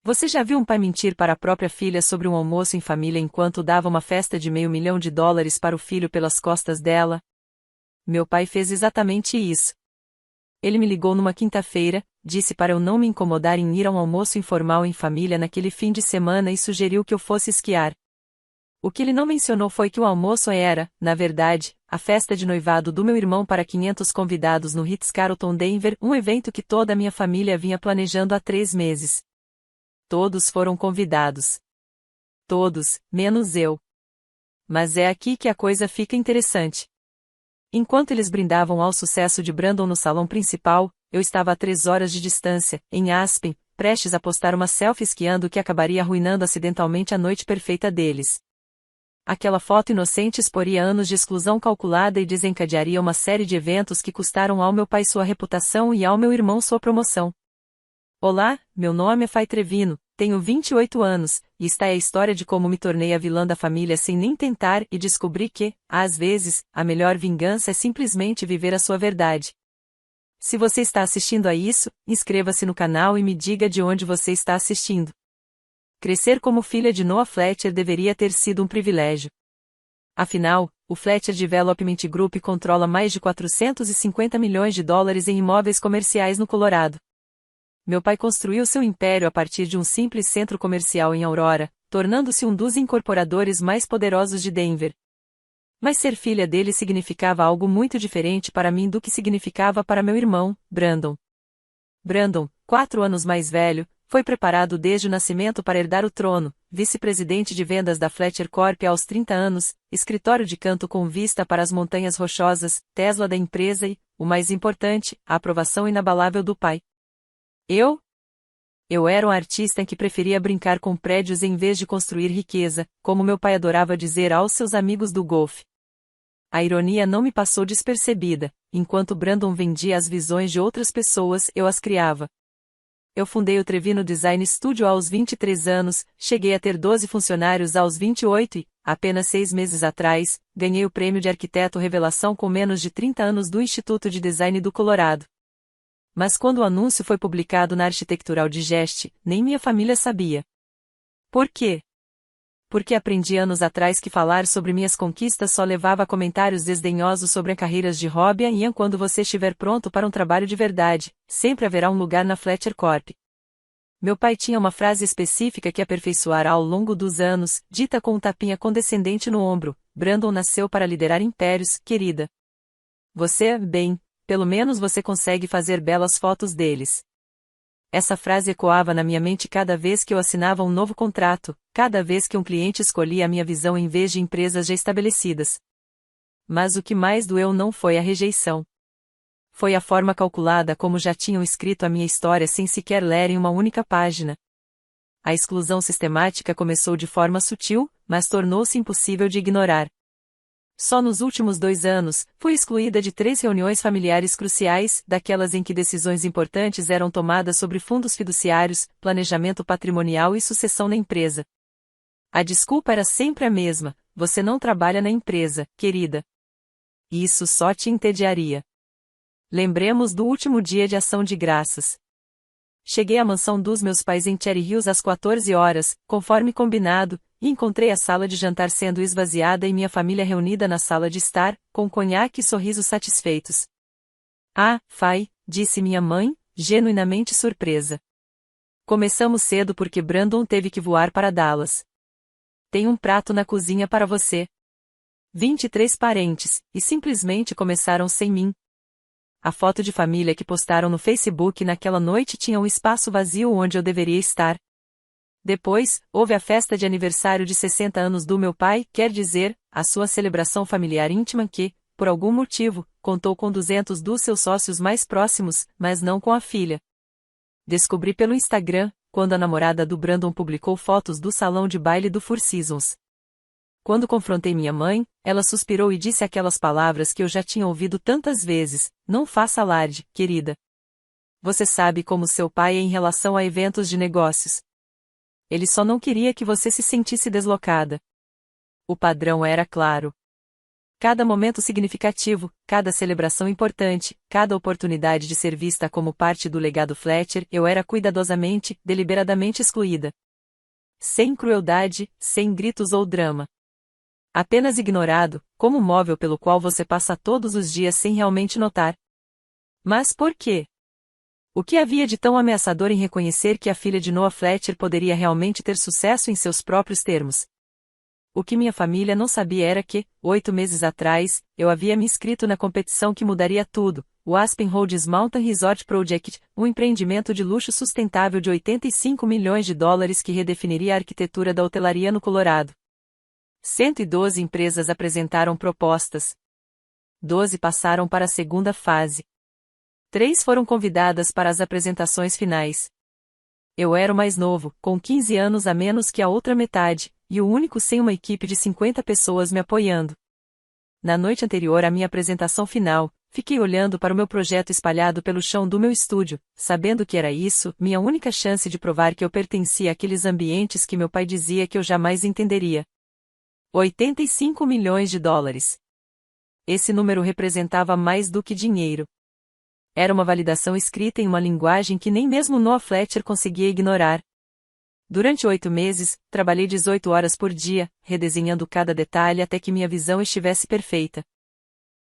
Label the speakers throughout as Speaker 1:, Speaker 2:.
Speaker 1: Você já viu um pai mentir para a própria filha sobre um almoço em família enquanto dava uma festa de $500.000 para o filho pelas costas dela? Meu pai fez exatamente isso. Ele me ligou numa quinta-feira, disse para eu não me incomodar em ir a um almoço informal em família naquele fim de semana e sugeriu que eu fosse esquiar. O que ele não mencionou foi que o almoço era, na verdade, a festa de noivado do meu irmão para 500 convidados no Ritz-Carlton Denver, um evento que toda a minha família vinha planejando há 3 meses. Todos foram convidados. Todos, menos eu. Mas é aqui que a coisa fica interessante. Enquanto eles brindavam ao sucesso de Brandon no salão principal, eu estava a 3 horas de distância, em Aspen, prestes a postar uma selfie esquiando que acabaria arruinando acidentalmente a noite perfeita deles. Aquela foto inocente exporia anos de exclusão calculada e desencadearia uma série de eventos que custaram ao meu pai sua reputação e ao meu irmão sua promoção. Olá, meu nome é Fay Trevino, tenho 28 anos, e esta é a história de como me tornei a vilã da família sem nem tentar e descobri que, às vezes, a melhor vingança é simplesmente viver a sua verdade. Se você está assistindo a isso, inscreva-se no canal e me diga de onde você está assistindo. Crescer como filha de Noah Fletcher deveria ter sido um privilégio. Afinal, o Fletcher Development Group controla mais de $450 milhões em imóveis comerciais no Colorado. Meu pai construiu seu império a partir de um simples centro comercial em Aurora, tornando-se um dos incorporadores mais poderosos de Denver. Mas ser filha dele significava algo muito diferente para mim do que significava para meu irmão, Brandon. Brandon, 4 anos mais velho, foi preparado desde o nascimento para herdar o trono, vice-presidente de vendas da Fletcher Corp aos 30 anos, escritório de canto com vista para as Montanhas Rochosas, Tesla da empresa e, o mais importante, a aprovação inabalável do pai. Eu era um artista que preferia brincar com prédios em vez de construir riqueza, como meu pai adorava dizer aos seus amigos do golfe. A ironia não me passou despercebida, enquanto Brandon vendia as visões de outras pessoas, eu as criava. Eu fundei o Trevino Design Studio aos 23 anos, cheguei a ter 12 funcionários aos 28 e, apenas 6 meses atrás, ganhei o prêmio de arquiteto revelação com menos de 30 anos do Instituto de Design do Colorado. Mas quando o anúncio foi publicado na Architectural Digest, nem minha família sabia. Por quê? Porque aprendi anos atrás que falar sobre minhas conquistas só levava a comentários desdenhosos sobre carreiras de hobby e quando você estiver pronto para um trabalho de verdade, sempre haverá um lugar na Fletcher Corp. Meu pai tinha uma frase específica que aperfeiçoara ao longo dos anos, dita com um tapinha condescendente no ombro: Brandon nasceu para liderar impérios, querida. Bem, pelo menos você consegue fazer belas fotos deles. Essa frase ecoava na minha mente cada vez que eu assinava um novo contrato, cada vez que um cliente escolhia a minha visão em vez de empresas já estabelecidas. Mas o que mais doeu não foi a rejeição. Foi a forma calculada como já tinham escrito a minha história sem sequer lerem uma única página. A exclusão sistemática começou de forma sutil, mas tornou-se impossível de ignorar. Só nos últimos 2 anos, fui excluída de 3 reuniões familiares cruciais, daquelas em que decisões importantes eram tomadas sobre fundos fiduciários, planejamento patrimonial e sucessão na empresa. A desculpa era sempre a mesma: você não trabalha na empresa, querida. Isso só te entediaria. Lembremos do último dia de ação de graças. Cheguei à mansão dos meus pais em Cherry Hills às 14 horas, conforme combinado, e encontrei a sala de jantar sendo esvaziada e minha família reunida na sala de estar, com conhaque e sorrisos satisfeitos. Ah, Fay, disse minha mãe, genuinamente surpresa. Começamos cedo porque Brandon teve que voar para Dallas. Tem um prato na cozinha para você. 23 parentes, e simplesmente começaram sem mim. A foto de família que postaram no Facebook naquela noite tinha um espaço vazio onde eu deveria estar. Depois, houve a festa de aniversário de 60 anos do meu pai, quer dizer, a sua celebração familiar íntima que, por algum motivo, contou com 200 dos seus sócios mais próximos, mas não com a filha. Descobri pelo Instagram, quando a namorada do Brandon publicou fotos do salão de baile do Four Seasons. Quando confrontei minha mãe, ela suspirou e disse aquelas palavras que eu já tinha ouvido tantas vezes: não faça alarde, querida. Você sabe como seu pai é em relação a eventos de negócios. Ele só não queria que você se sentisse deslocada. O padrão era claro. Cada momento significativo, cada celebração importante, cada oportunidade de ser vista como parte do legado Fletcher, eu era cuidadosamente, deliberadamente excluída. Sem crueldade, sem gritos ou drama. Apenas ignorado, como um móvel pelo qual você passa todos os dias sem realmente notar. Mas por quê? O que havia de tão ameaçador em reconhecer que a filha de Noah Fletcher poderia realmente ter sucesso em seus próprios termos? O que minha família não sabia era que, 8 meses atrás, eu havia me inscrito na competição que mudaria tudo, o Aspen Roads Mountain Resort Project, um empreendimento de luxo sustentável de 85 milhões de dólares que redefiniria a arquitetura da hotelaria no Colorado. 112 empresas apresentaram propostas. 12 passaram para a segunda fase. 3 foram convidadas para as apresentações finais. Eu era o mais novo, com 15 anos a menos que a outra metade, e o único sem uma equipe de 50 pessoas me apoiando. Na noite anterior à minha apresentação final, fiquei olhando para o meu projeto espalhado pelo chão do meu estúdio, sabendo que era isso, minha única chance de provar que eu pertencia àqueles ambientes que meu pai dizia que eu jamais entenderia. 85 milhões de dólares. Esse número representava mais do que dinheiro. Era uma validação escrita em uma linguagem que nem mesmo Noah Fletcher conseguia ignorar. Durante 8 meses, trabalhei 18 horas por dia, redesenhando cada detalhe até que minha visão estivesse perfeita.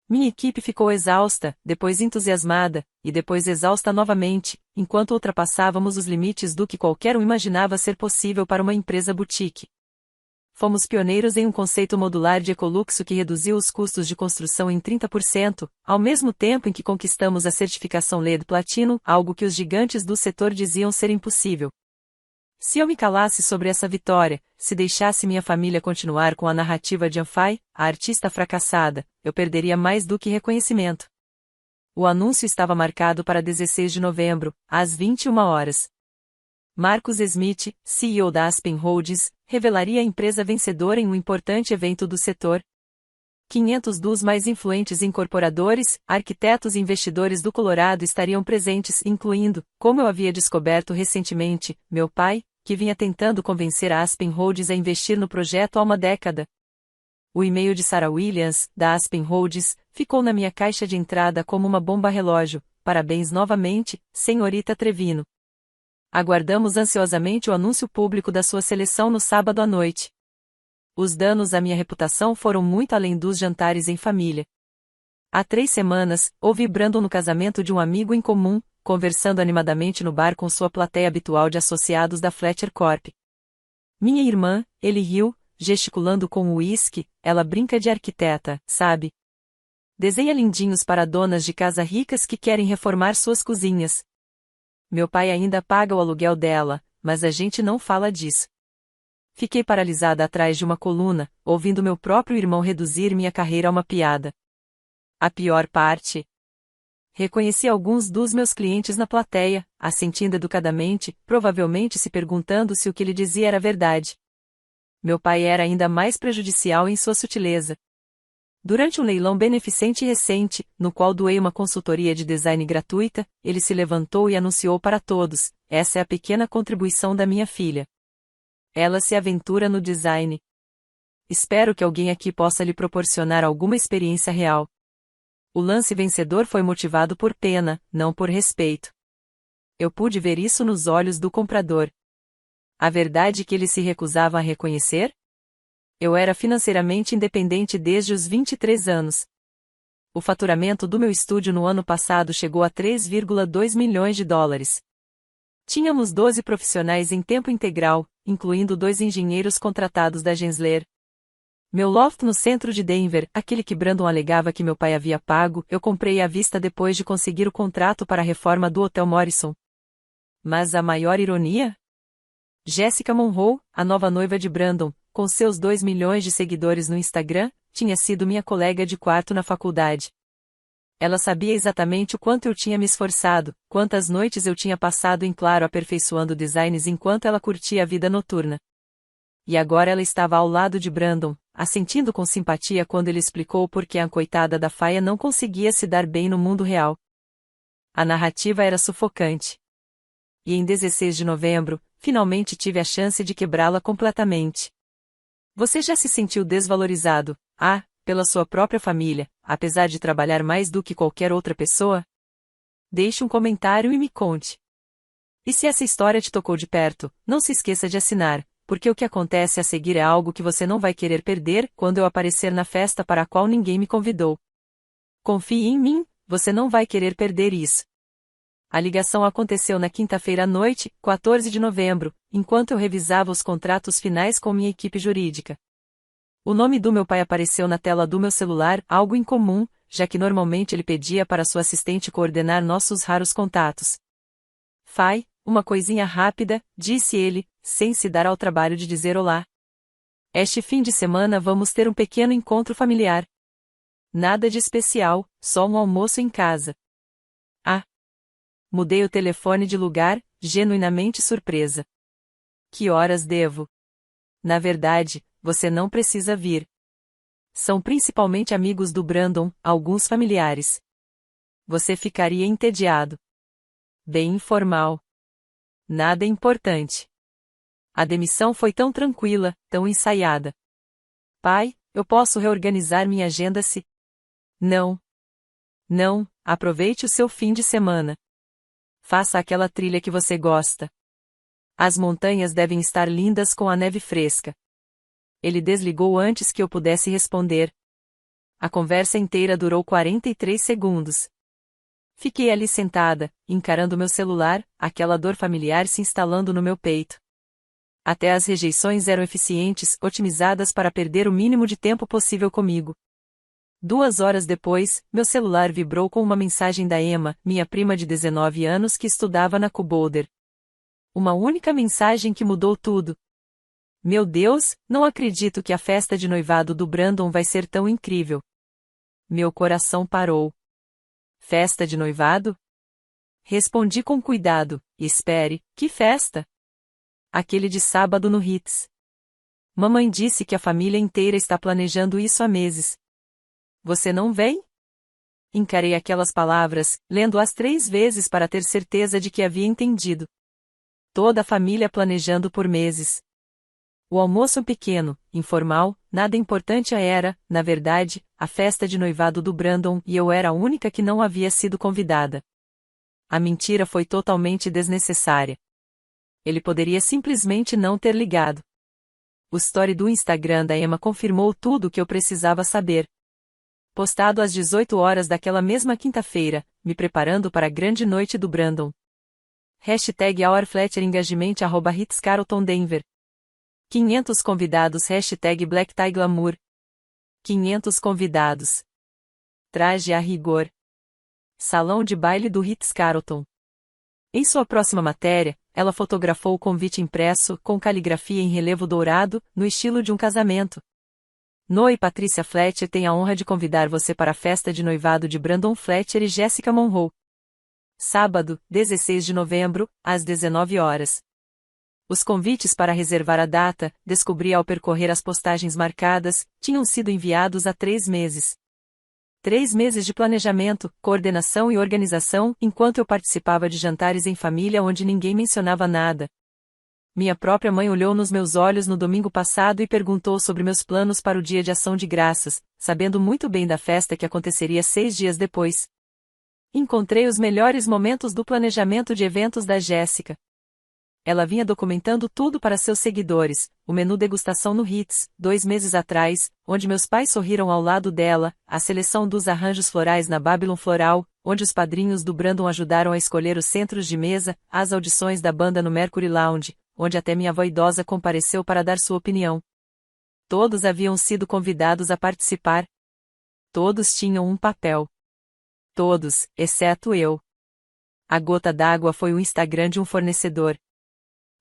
Speaker 1: Minha equipe ficou exausta, depois entusiasmada, e depois exausta novamente, enquanto ultrapassávamos os limites do que qualquer um imaginava ser possível para uma empresa boutique. Fomos pioneiros em um conceito modular de Ecolux que reduziu os custos de construção em 30%, ao mesmo tempo em que conquistamos a certificação LEED Platino, algo que os gigantes do setor diziam ser impossível. Se eu me calasse sobre essa vitória, se deixasse minha família continuar com a narrativa de Anfai, a artista fracassada, eu perderia mais do que reconhecimento. O anúncio estava marcado para 16 de novembro, às 21 horas. Marcus Smith, CEO da Aspen Holdings, revelaria a empresa vencedora em um importante evento do setor. 500 dos mais influentes incorporadores, arquitetos e investidores do Colorado estariam presentes, incluindo, como eu havia descoberto recentemente, meu pai, que vinha tentando convencer a Aspen Holdings a investir no projeto há uma década. O e-mail de Sarah Williams, da Aspen Holdings, ficou na minha caixa de entrada como uma bomba relógio. Parabéns novamente, senhorita Trevino. Aguardamos ansiosamente o anúncio público da sua seleção no sábado à noite. Os danos à minha reputação foram muito além dos jantares em família. Há 3 semanas, ouvi Brandon no casamento de um amigo em comum, conversando animadamente no bar com sua plateia habitual de associados da Fletcher Corp. Minha irmã, ele riu, gesticulando com o uísque, ela brinca de arquiteta, sabe? Desenha lindinhos para donas de casa ricas que querem reformar suas cozinhas. Meu pai ainda paga o aluguel dela, mas a gente não fala disso. Fiquei paralisada atrás de uma coluna, ouvindo meu próprio irmão reduzir minha carreira a uma piada. A pior parte? Reconheci alguns dos meus clientes na plateia, assentindo educadamente, provavelmente se perguntando se o que ele dizia era verdade. Meu pai era ainda mais prejudicial em sua sutileza. Durante um leilão beneficente recente, no qual doei uma consultoria de design gratuita, ele se levantou e anunciou para todos: essa é a pequena contribuição da minha filha. Ela se aventura no design. Espero que alguém aqui possa lhe proporcionar alguma experiência real. O lance vencedor foi motivado por pena, não por respeito. Eu pude ver isso nos olhos do comprador. A verdade que ele se recusava a reconhecer? Eu era financeiramente independente desde os 23 anos. O faturamento do meu estúdio no ano passado chegou a 3,2 milhões de dólares. Tínhamos 12 profissionais em tempo integral, incluindo 2 engenheiros contratados da Gensler. Meu loft no centro de Denver, aquele que Brandon alegava que meu pai havia pago, eu comprei à vista depois de conseguir o contrato para a reforma do Hotel Morrison. Mas a maior ironia? Jessica Monroe, a nova noiva de Brandon, com seus 2 milhões de seguidores no Instagram, tinha sido minha colega de quarto na faculdade. Ela sabia exatamente o quanto eu tinha me esforçado, quantas noites eu tinha passado em claro aperfeiçoando designs enquanto ela curtia a vida noturna. E agora ela estava ao lado de Brandon, assentindo com simpatia quando ele explicou por que a coitada da Faia não conseguia se dar bem no mundo real. A narrativa era sufocante. E em 16 de novembro, finalmente tive a chance de quebrá-la completamente. Você já se sentiu desvalorizado, pela sua própria família, apesar de trabalhar mais do que qualquer outra pessoa? Deixe um comentário e me conte. E se essa história te tocou de perto, não se esqueça de assinar, porque o que acontece a seguir é algo que você não vai querer perder quando eu aparecer na festa para a qual ninguém me convidou. Confie em mim, você não vai querer perder isso. A ligação aconteceu na quinta-feira à noite, 14 de novembro, enquanto eu revisava os contratos finais com minha equipe jurídica. O nome do meu pai apareceu na tela do meu celular, algo incomum, já que normalmente ele pedia para sua assistente coordenar nossos raros contatos. Fai, uma coisinha rápida, disse ele, sem se dar ao trabalho de dizer olá. Este fim de semana vamos ter um pequeno encontro familiar. Nada de especial, só um almoço em casa. Ah! Mudei o telefone de lugar, genuinamente surpresa. Que horas devo? Na verdade, você não precisa vir. São principalmente amigos do Brandon, alguns familiares. Você ficaria entediado. Bem informal. Nada importante. A demissão foi tão tranquila, tão ensaiada. Pai, eu posso reorganizar minha agenda se... Não. Não, aproveite o seu fim de semana. Faça aquela trilha que você gosta. As montanhas devem estar lindas com a neve fresca. Ele desligou antes que eu pudesse responder. A conversa inteira durou 43 segundos. Fiquei ali sentada, encarando meu celular, aquela dor familiar se instalando no meu peito. Até as rejeições eram eficientes, otimizadas para perder o mínimo de tempo possível comigo. 2 horas depois, meu celular vibrou com uma mensagem da Emma, minha prima de 19 anos que estudava na Boulder. Uma única mensagem que mudou tudo. Meu Deus, não acredito que a festa de noivado do Brandon vai ser tão incrível. Meu coração parou. Festa de noivado? Respondi com cuidado, espere, que festa? Aquele de sábado no Ritz. Mamãe disse que a família inteira está planejando isso há meses. Você não vem? Encarei aquelas palavras, lendo-as 3 vezes para ter certeza de que havia entendido. Toda a família planejando por meses. O almoço pequeno, informal, nada importante era, na verdade, a festa de noivado do Brandon e eu era a única que não havia sido convidada. A mentira foi totalmente desnecessária. Ele poderia simplesmente não ter ligado. O story do Instagram da Emma confirmou tudo o que eu precisava saber. Postado às 18 horas daquela mesma quinta-feira, me preparando para a grande noite do Brandon. #OurFletcherEngagement @RitzCarlton Denver. 500 convidados #BlackTieGlamour. 500 convidados. Traje a rigor. Salão de baile do Ritz-Carlton. Em sua próxima matéria, ela fotografou o convite impresso, com caligrafia em relevo dourado, no estilo de um casamento. Noe Patricia Fletcher tem a honra de convidar você para a festa de noivado de Brandon Fletcher e Jessica Monroe. Sábado, 16 de novembro, às 19 horas. Os convites para reservar a data, descobri ao percorrer as postagens marcadas, tinham sido enviados há 3 meses. 3 meses de planejamento, coordenação e organização, enquanto eu participava de jantares em família onde ninguém mencionava nada. Minha própria mãe olhou nos meus olhos no domingo passado e perguntou sobre meus planos para o Dia de Ação de Graças, sabendo muito bem da festa que aconteceria 6 dias depois. Encontrei os melhores momentos do planejamento de eventos da Jéssica. Ela vinha documentando tudo para seus seguidores, o menu degustação no Ritz, 2 meses atrás, onde meus pais sorriram ao lado dela, a seleção dos arranjos florais na Babylon Floral, onde os padrinhos do Brandon ajudaram a escolher os centros de mesa, as audições da banda no Mercury Lounge, onde até minha avó idosa compareceu para dar sua opinião. Todos haviam sido convidados a participar. Todos tinham um papel. Todos, exceto eu. A gota d'água foi o Instagram de um fornecedor.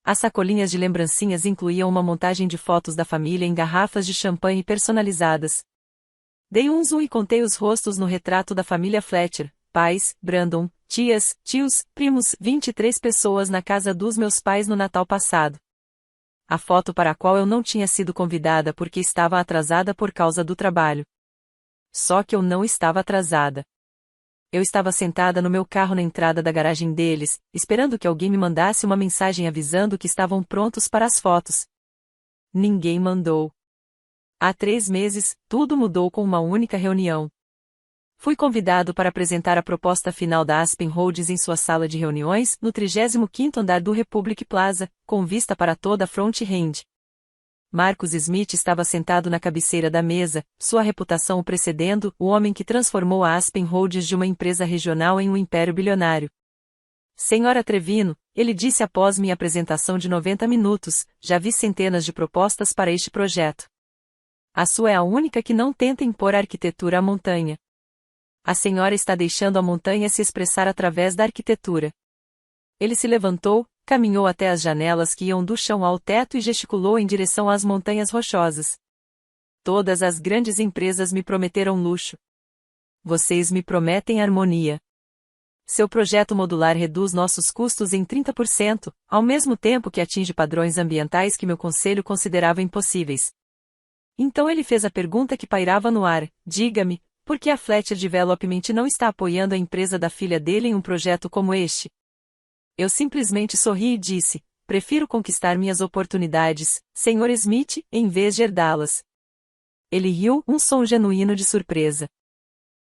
Speaker 1: As sacolinhas de lembrancinhas incluíam uma montagem de fotos da família em garrafas de champanhe personalizadas. Dei um zoom e contei os rostos no retrato da família Fletcher, pais, Brandon, tias, tios, primos, 23 pessoas na casa dos meus pais no Natal passado. A foto para a qual eu não tinha sido convidada porque estava atrasada por causa do trabalho. Só que eu não estava atrasada. Eu estava sentada no meu carro na entrada da garagem deles, esperando que alguém me mandasse uma mensagem avisando que estavam prontos para as fotos. Ninguém mandou. Há 3 meses, tudo mudou com uma única reunião. Fui convidado para apresentar a proposta final da Aspen Holdings em sua sala de reuniões, no 35º andar do Republic Plaza, com vista para toda a front-end. Marcus Smith estava sentado na cabeceira da mesa, sua reputação o precedendo, o homem que transformou a Aspen Holdings de uma empresa regional em um império bilionário. Senhora Trevino, ele disse após minha apresentação de 90 minutos, já vi centenas de propostas para este projeto. A sua é a única que não tenta impor a arquitetura à montanha. A senhora está deixando a montanha se expressar através da arquitetura. Ele se levantou, caminhou até as janelas que iam do chão ao teto e gesticulou em direção às montanhas rochosas. Todas as grandes empresas me prometeram luxo. Vocês me prometem harmonia. Seu projeto modular reduz nossos custos em 30%, ao mesmo tempo que atinge padrões ambientais que meu conselho considerava impossíveis. Então ele fez a pergunta que pairava no ar: diga-me, por que a Fletcher Development não está apoiando a empresa da filha dele em um projeto como este? Eu simplesmente sorri e disse: prefiro conquistar minhas oportunidades, Sr. Smith, em vez de herdá-las. Ele riu, um som genuíno de surpresa.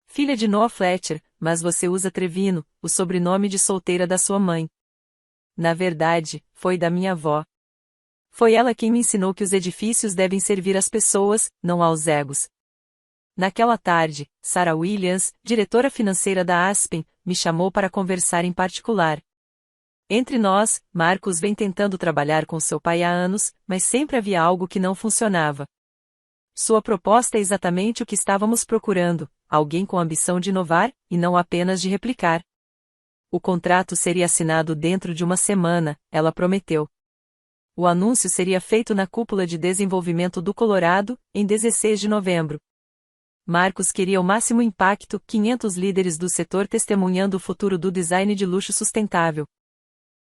Speaker 1: Filha de Noah Fletcher, mas você usa Trevino, o sobrenome de solteira da sua mãe. Na verdade, foi da minha avó. Foi ela quem me ensinou que os edifícios devem servir às pessoas, não aos egos. Naquela tarde, Sarah Williams, diretora financeira da Aspen, me chamou para conversar em particular. Entre nós, Marcus vem tentando trabalhar com seu pai há anos, mas sempre havia algo que não funcionava. Sua proposta é exatamente o que estávamos procurando, alguém com ambição de inovar, e não apenas de replicar. O contrato seria assinado dentro de uma semana, ela prometeu. O anúncio seria feito na Cúpula de Desenvolvimento do Colorado, em 16 de novembro. Marcus queria o máximo impacto, 500 líderes do setor testemunhando o futuro do design de luxo sustentável.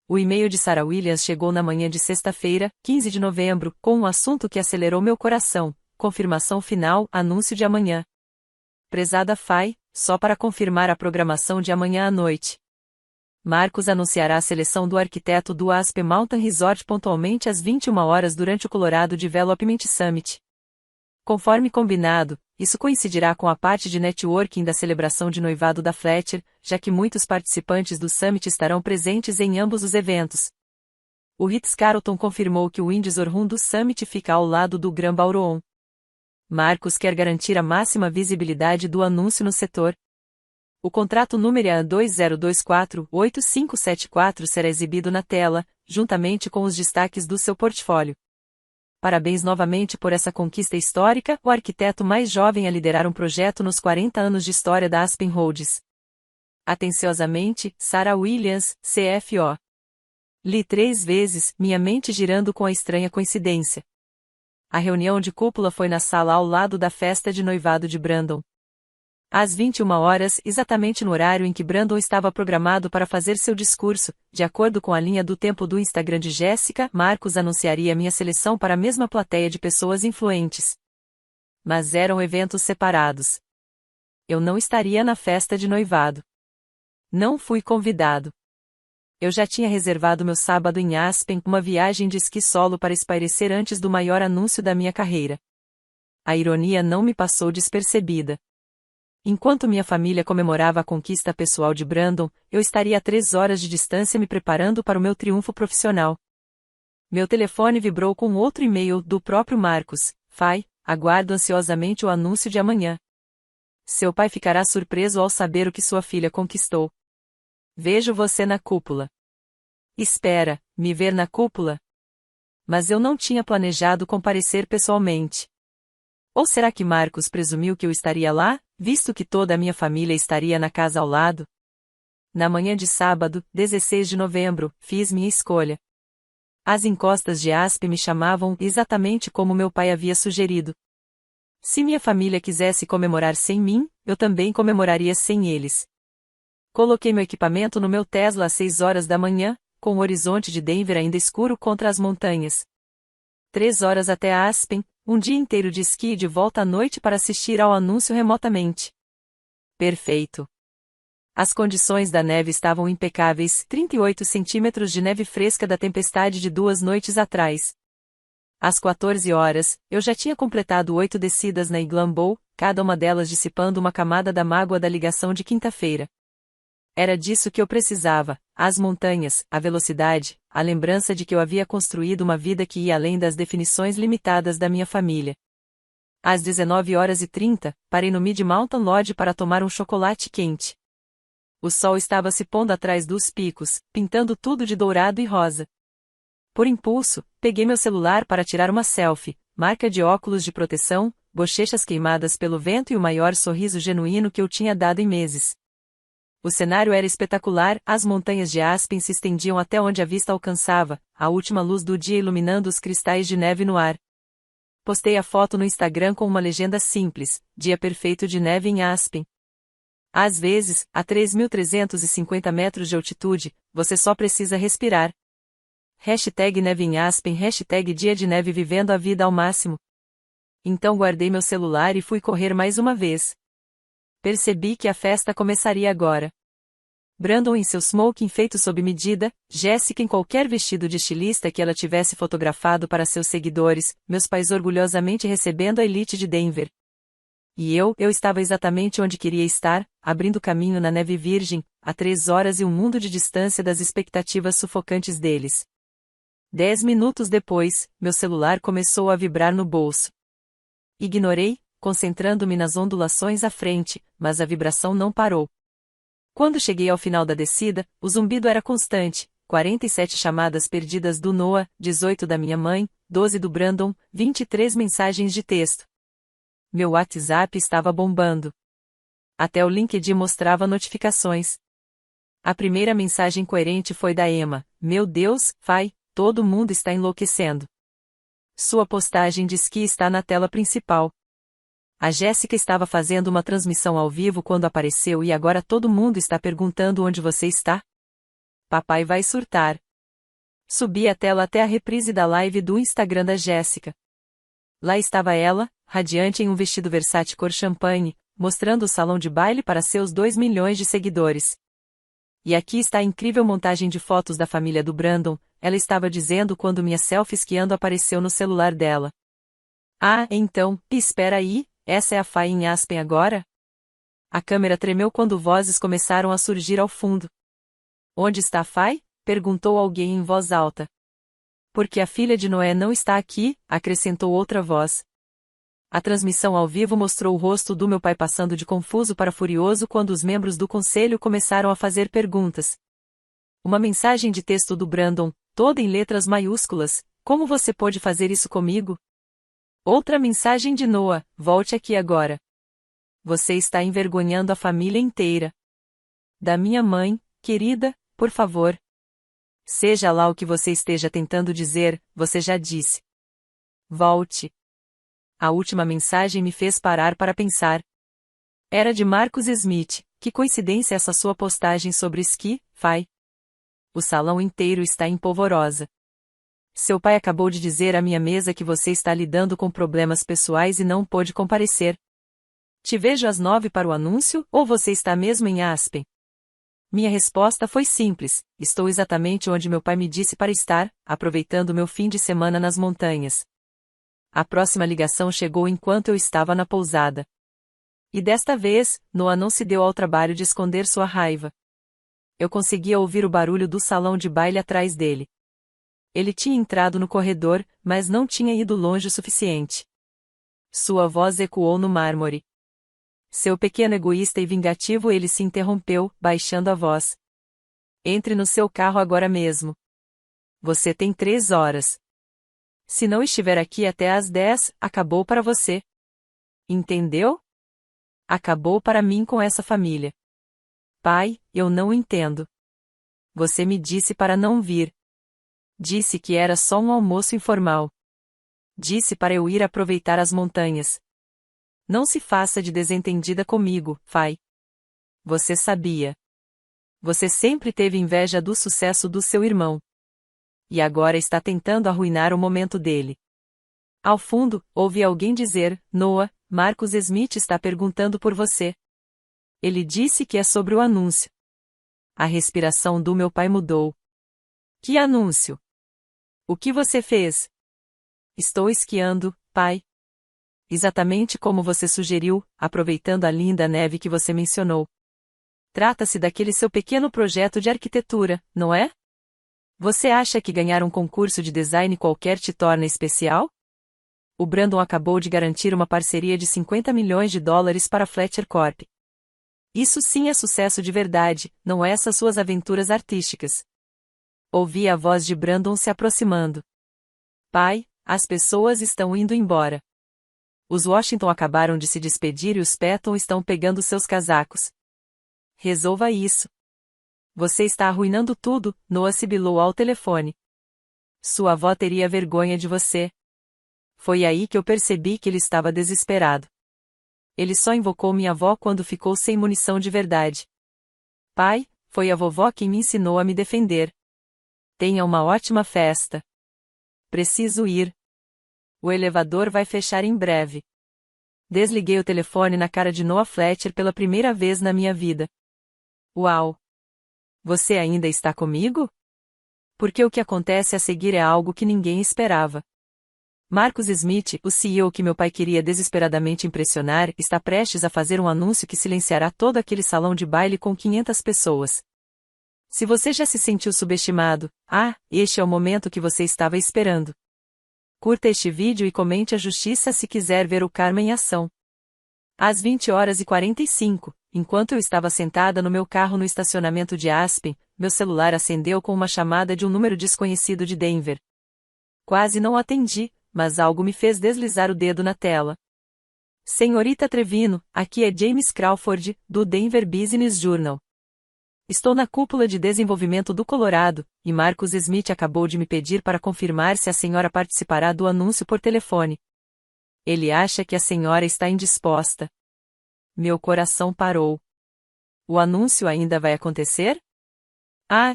Speaker 1: O e-mail de Sarah Williams chegou na manhã de sexta-feira, 15 de novembro, com um assunto que acelerou meu coração: confirmação final, anúncio de amanhã. Prezada Fay, só para confirmar a programação de amanhã à noite. Marcus anunciará a seleção do arquiteto do Aspen Mountain Resort pontualmente às 21 horas durante o Colorado Development Summit. Conforme combinado, isso coincidirá com a parte de networking da celebração de noivado da Fletcher, já que muitos participantes do Summit estarão presentes em ambos os eventos. O Ritz-Carlton confirmou que o Windsor Room do Summit fica ao lado do Grand Ballroom. Marcus quer garantir a máxima visibilidade do anúncio no setor. O contrato número A20248574 será exibido na tela, juntamente com os destaques do seu portfólio. Parabéns novamente por essa conquista histórica, o arquiteto mais jovem a liderar um projeto nos 40 anos de história da Aspen Holdings. Atenciosamente, Sarah Williams, CFO. Li 3 vezes, minha mente girando com a estranha coincidência. A reunião de cúpula foi na sala ao lado da festa de noivado de Brandon. Às 21 horas, exatamente no horário em que Brandon estava programado para fazer seu discurso, de acordo com a linha do tempo do Instagram de Jéssica, Marcus anunciaria minha seleção para a mesma plateia de pessoas influentes. Mas eram eventos separados. Eu não estaria na festa de noivado. Não fui convidado. Eu já tinha reservado meu sábado em Aspen, uma viagem de esqui solo para espairecer antes do maior anúncio da minha carreira. A ironia não me passou despercebida. Enquanto minha família comemorava a conquista pessoal de Brandon, eu estaria a 3 horas de distância me preparando para o meu triunfo profissional. Meu telefone vibrou com outro e-mail do próprio Marcus: Fay, aguardo ansiosamente o anúncio de amanhã. Seu pai ficará surpreso ao saber o que sua filha conquistou. Vejo você na cúpula. Espera, me ver na cúpula? Mas eu não tinha planejado comparecer pessoalmente. Ou será que Marcus presumiu que eu estaria lá, visto que toda a minha família estaria na casa ao lado? Na manhã de sábado, 16 de novembro, fiz minha escolha. As encostas de Aspen me chamavam exatamente como meu pai havia sugerido. Se minha família quisesse comemorar sem mim, eu também comemoraria sem eles. Coloquei meu equipamento no meu Tesla às 6 horas da manhã, com o horizonte de Denver ainda escuro contra as montanhas. 3 horas até Aspen, um dia inteiro de esqui e de volta à noite para assistir ao anúncio remotamente. Perfeito. As condições da neve estavam impecáveis, 38 centímetros de neve fresca da tempestade de 2 noites atrás. Às 14 horas, eu já tinha completado 8 descidas na Iglambow, cada uma delas dissipando uma camada da mágoa da ligação de quinta-feira. Era disso que eu precisava: as montanhas, a velocidade, a lembrança de que eu havia construído uma vida que ia além das definições limitadas da minha família. Às 19h30, parei no Mid Mountain Lodge para tomar um chocolate quente. O sol estava se pondo atrás dos picos, pintando tudo de dourado e rosa. Por impulso, peguei meu celular para tirar uma selfie, marca de óculos de proteção, bochechas queimadas pelo vento e o maior sorriso genuíno que eu tinha dado em meses. O cenário era espetacular, as montanhas de Aspen se estendiam até onde a vista alcançava, a última luz do dia iluminando os cristais de neve no ar. Postei a foto no Instagram com uma legenda simples: dia perfeito de neve em Aspen. Às vezes, a 3.350 metros de altitude, você só precisa respirar. #neve em Aspen, #dia de neve vivendo a vida ao máximo. Então guardei meu celular e fui correr mais uma vez. Percebi que a festa começaria agora. Brandon em seu smoking feito sob medida, Jessica em qualquer vestido de estilista que ela tivesse fotografado para seus seguidores, meus pais orgulhosamente recebendo a elite de Denver. E eu estava exatamente onde queria estar, abrindo caminho na neve virgem, a 3 horas e um mundo de distância das expectativas sufocantes deles. 10 minutos depois, meu celular começou a vibrar no bolso. Ignorei, concentrando-me nas ondulações à frente, mas a vibração não parou. Quando cheguei ao final da descida, o zumbido era constante: 47 chamadas perdidas do Noah, 18 da minha mãe, 12 do Brandon, 23 mensagens de texto. Meu WhatsApp estava bombando. Até o LinkedIn mostrava notificações. A primeira mensagem coerente foi da Emma: meu Deus, Fai, todo mundo está enlouquecendo. Sua postagem diz que está na tela principal. A Jéssica estava fazendo uma transmissão ao vivo quando apareceu e agora todo mundo está perguntando onde você está? Papai vai surtar. Subi a tela até a reprise da live do Instagram da Jéssica. Lá estava ela, radiante em um vestido Versace cor champanhe, mostrando o salão de baile para seus 2 milhões de seguidores. E aqui está a incrível montagem de fotos da família do Brandon, ela estava dizendo quando minha selfie esquiando apareceu no celular dela. Ah, então, espera aí, essa é a Fai em Aspen agora? A câmera tremeu quando vozes começaram a surgir ao fundo. Onde está a Fai? Perguntou alguém em voz alta. Porque a filha de Noé não está aqui, acrescentou outra voz. A transmissão ao vivo mostrou o rosto do meu pai passando de confuso para furioso quando os membros do conselho começaram a fazer perguntas. Uma mensagem de texto do Brandon, toda em letras maiúsculas: como você pôde fazer isso comigo? Outra mensagem de Noah: volte aqui agora. Você está envergonhando a família inteira. Da minha mãe: querida, por favor. Seja lá o que você esteja tentando dizer, você já disse. Volte. A última mensagem me fez parar para pensar. Era de Marcus Smith: que coincidência essa sua postagem sobre esqui, Fai? O salão inteiro está em polvorosa. Seu pai acabou de dizer à minha mesa que você está lidando com problemas pessoais e não pôde comparecer. Te vejo às 9 para o anúncio, ou você está mesmo em Aspen? Minha resposta foi simples: estou exatamente onde meu pai me disse para estar, aproveitando meu fim de semana nas montanhas. A próxima ligação chegou enquanto eu estava na pousada. E desta vez, Noah não se deu ao trabalho de esconder sua raiva. Eu conseguia ouvir o barulho do salão de baile atrás dele. Ele tinha entrado no corredor, mas não tinha ido longe o suficiente. Sua voz ecoou no mármore. Seu pequeno egoísta e vingativo, ele se interrompeu, baixando a voz. Entre no seu carro agora mesmo. Você tem 3 horas. Se não estiver aqui até às 10, acabou para você. Entendeu? Acabou para mim com essa família. Pai, eu não entendo. Você me disse para não vir. Disse que era só um almoço informal. Disse para eu ir aproveitar as montanhas. Não se faça de desentendida comigo, Fai. Você sabia. Você sempre teve inveja do sucesso do seu irmão. E agora está tentando arruinar o momento dele. Ao fundo, ouvi alguém dizer: Noah, Marcus Smith está perguntando por você. Ele disse que é sobre o anúncio. A respiração do meu pai mudou. Que anúncio? O que você fez? Estou esquiando, pai. Exatamente como você sugeriu, aproveitando a linda neve que você mencionou. Trata-se daquele seu pequeno projeto de arquitetura, não é? Você acha que ganhar um concurso de design qualquer te torna especial? O Brandon acabou de garantir uma parceria de 50 milhões de dólares para a Fletcher Corp. Isso sim é sucesso de verdade, não essas suas aventuras artísticas. Ouvi a voz de Brandon se aproximando. Pai, as pessoas estão indo embora. Os Washington acabaram de se despedir e os Patton estão pegando seus casacos. Resolva isso. Você está arruinando tudo, Noah sibilou ao telefone. Sua avó teria vergonha de você. Foi aí que eu percebi que ele estava desesperado. Ele só invocou minha avó quando ficou sem munição de verdade. Pai, foi a vovó quem me ensinou a me defender. Tenha uma ótima festa. Preciso ir. O elevador vai fechar em breve. Desliguei o telefone na cara de Noah Fletcher pela primeira vez na minha vida. Uau! Você ainda está comigo? Porque o que acontece a seguir é algo que ninguém esperava. Marcus Smith, o CEO que meu pai queria desesperadamente impressionar, está prestes a fazer um anúncio que silenciará todo aquele salão de baile com 500 pessoas. Se você já se sentiu subestimado, este é o momento que você estava esperando. Curta este vídeo e comente a justiça se quiser ver o karma em ação. Às 20h45, enquanto eu estava sentada no meu carro no estacionamento de Aspen, meu celular acendeu com uma chamada de um número desconhecido de Denver. Quase não atendi, mas algo me fez deslizar o dedo na tela. Senhorita Trevino, aqui é James Crawford, do Denver Business Journal. Estou na cúpula de desenvolvimento do Colorado, e Marcus Smith acabou de me pedir para confirmar se a senhora participará do anúncio por telefone. Ele acha que a senhora está indisposta. Meu coração parou. O anúncio ainda vai acontecer?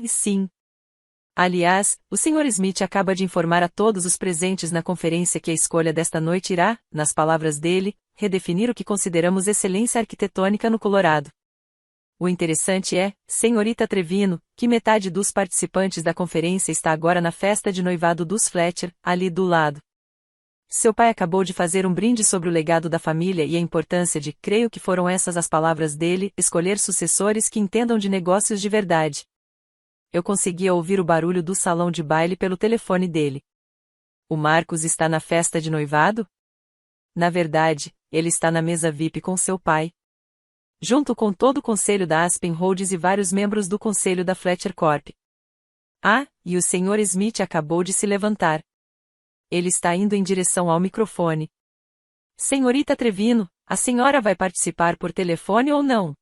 Speaker 1: Sim. Aliás, o Sr. Smith acaba de informar a todos os presentes na conferência que a escolha desta noite irá, nas palavras dele, redefinir o que consideramos excelência arquitetônica no Colorado. O interessante é, senhorita Trevino, que metade dos participantes da conferência está agora na festa de noivado dos Fletcher, ali do lado. Seu pai acabou de fazer um brinde sobre o legado da família e a importância de, creio que foram essas as palavras dele, escolher sucessores que entendam de negócios de verdade. Eu conseguia ouvir o barulho do salão de baile pelo telefone dele. O Marcus está na festa de noivado? Na verdade, ele está na mesa VIP com seu pai. Junto com todo o conselho da Aspen Holdings e vários membros do conselho da Fletcher Corp. E o Sr. Smith acabou de se levantar. Ele está indo em direção ao microfone. Senhorita Trevino, a senhora vai participar por telefone ou não?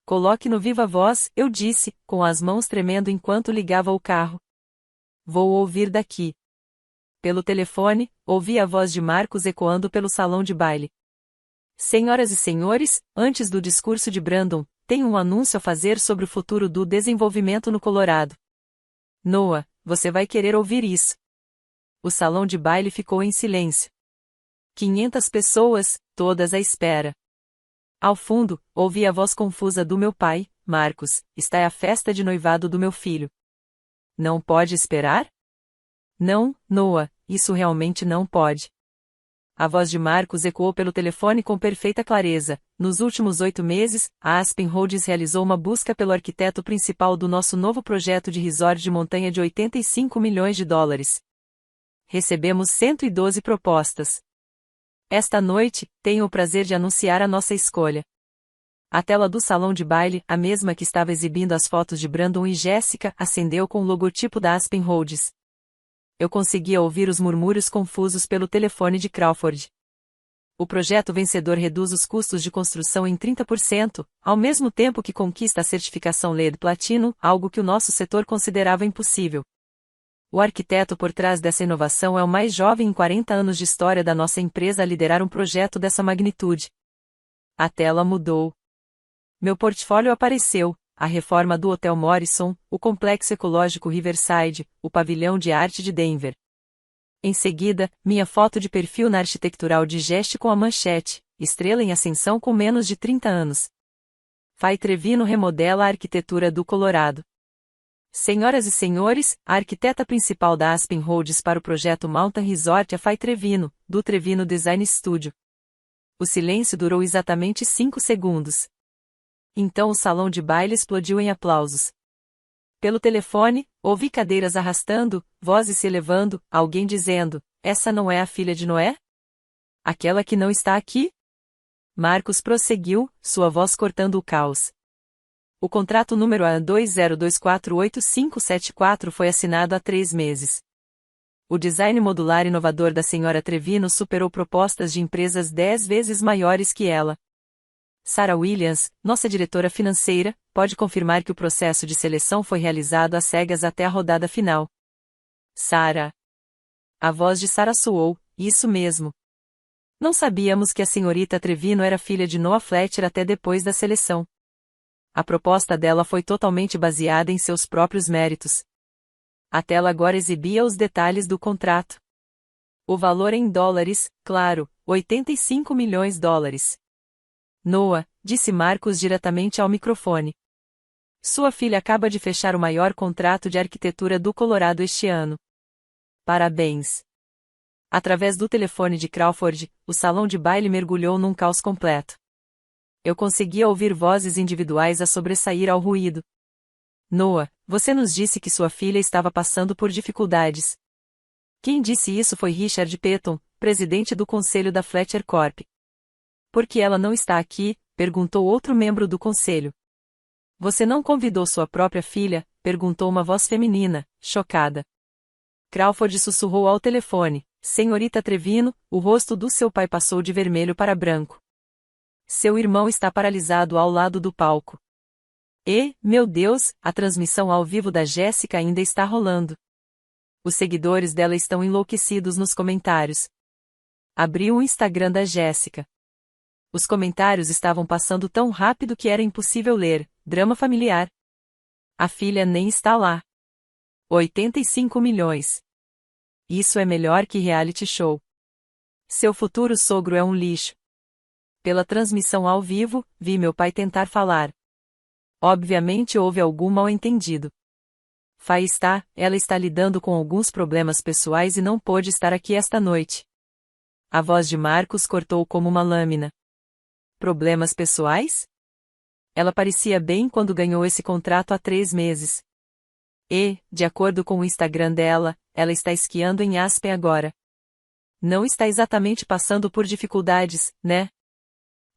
Speaker 1: Coloque no viva voz, eu disse, com as mãos tremendo enquanto ligava o carro. Vou ouvir daqui. Pelo telefone, ouvi a voz de Marcus ecoando pelo salão de baile. Senhoras e senhores, antes do discurso de Brandon, tenho um anúncio a fazer sobre o futuro do desenvolvimento no Colorado. Noah, você vai querer ouvir isso. O salão de baile ficou em silêncio. 500 pessoas, todas à espera. Ao fundo, ouvi a voz confusa do meu pai, Marcus, está a festa de noivado do meu filho. Não pode esperar? Não, Noah, isso realmente não pode. A voz de Marcus ecoou pelo telefone com perfeita clareza. Nos últimos 8 meses, a Aspen Holdings realizou uma busca pelo arquiteto principal do nosso novo projeto de resort de montanha de 85 milhões de dólares. Recebemos 112 propostas. Esta noite, tenho o prazer de anunciar a nossa escolha. A tela do salão de baile, a mesma que estava exibindo as fotos de Brandon e Jessica, acendeu com o logotipo da Aspen Holdings. Eu conseguia ouvir os murmúrios confusos pelo telefone de Crawford. O projeto vencedor reduz os custos de construção em 30%, ao mesmo tempo que conquista a certificação LEED Platino, algo que o nosso setor considerava impossível. O arquiteto por trás dessa inovação é o mais jovem em 40 anos de história da nossa empresa a liderar um projeto dessa magnitude. A tela mudou. Meu portfólio apareceu, a reforma do Hotel Morrison, o complexo ecológico Riverside, o pavilhão de arte de Denver. Em seguida, minha foto de perfil na arquitectural digeste com a manchete, estrela em ascensão com menos de 30 anos. Fay Trevino remodela a arquitetura do Colorado. Senhoras e senhores, a arquiteta principal da Aspen Holdings para o projeto Mountain Resort é Fay Trevino, do Trevino Design Studio. O silêncio durou exatamente 5 segundos. Então o salão de baile explodiu em aplausos. Pelo telefone, ouvi cadeiras arrastando, vozes se elevando, alguém dizendo: "Essa não é a filha de Noé? Aquela que não está aqui?" Marcos prosseguiu, sua voz cortando o caos. O contrato número A20248574 foi assinado há 3 meses. O design modular inovador da senhora Trevino superou propostas de empresas 10 vezes maiores que ela. Sarah Williams, nossa diretora financeira, pode confirmar que o processo de seleção foi realizado às cegas até a rodada final. Sarah. A voz de Sarah soou: "Isso mesmo. Não sabíamos que a senhorita Trevino era filha de Noah Fletcher até depois da seleção. A proposta dela foi totalmente baseada em seus próprios méritos. A tela agora exibia os detalhes do contrato. O valor em dólares, claro, 85 milhões de dólares. Noah, disse Marcos diretamente ao microfone. Sua filha acaba de fechar o maior contrato de arquitetura do Colorado este ano. Parabéns. Através do telefone de Crawford, o salão de baile mergulhou num caos completo. Eu conseguia ouvir vozes individuais a sobressair ao ruído. Noah, você nos disse que sua filha estava passando por dificuldades. Quem disse isso foi Richard Petton, presidente do conselho da Fletcher Corp. Por que ela não está aqui? Perguntou outro membro do conselho. Você não convidou sua própria filha? Perguntou uma voz feminina, chocada. Crawford sussurrou ao telefone: Senhorita Trevino, o rosto do seu pai passou de vermelho para branco. Seu irmão está paralisado ao lado do palco. E, meu Deus, a transmissão ao vivo da Jéssica ainda está rolando. Os seguidores dela estão enlouquecidos nos comentários. Abriu o Instagram da Jéssica. Os comentários estavam passando tão rápido que era impossível ler. Drama familiar. A filha nem está lá. 85 milhões. Isso é melhor que reality show. Seu futuro sogro é um lixo. Pela transmissão ao vivo, vi meu pai tentar falar. Obviamente houve algum mal-entendido. Ela está lidando com alguns problemas pessoais e não pôde estar aqui esta noite. A voz de Marcos cortou como uma lâmina. Problemas pessoais? Ela parecia bem quando ganhou esse contrato há 3 meses. E, de acordo com o Instagram dela, ela está esquiando em Aspen agora. Não está exatamente passando por dificuldades, né?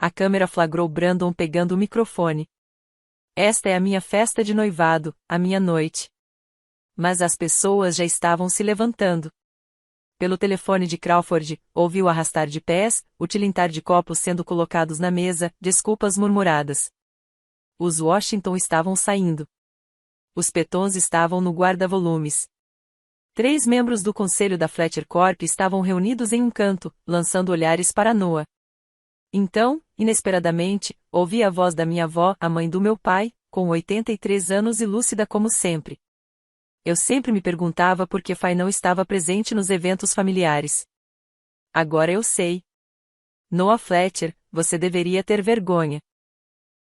Speaker 1: A câmera flagrou Brandon pegando o microfone. Esta é a minha festa de noivado, a minha noite. Mas as pessoas já estavam se levantando. Pelo telefone de Crawford, ouviu arrastar de pés, o tilintar de copos sendo colocados na mesa, desculpas murmuradas. Os Washington estavam saindo. Os Pettons estavam no guarda-volumes. 3 membros do conselho da Fletcher Corp estavam reunidos em um canto, lançando olhares para Noah. Então, inesperadamente, ouvi a voz da minha avó, a mãe do meu pai, com 83 anos e lúcida como sempre. Eu sempre me perguntava por que Fay não estava presente nos eventos familiares. Agora eu sei. Noah Fletcher, você deveria ter vergonha.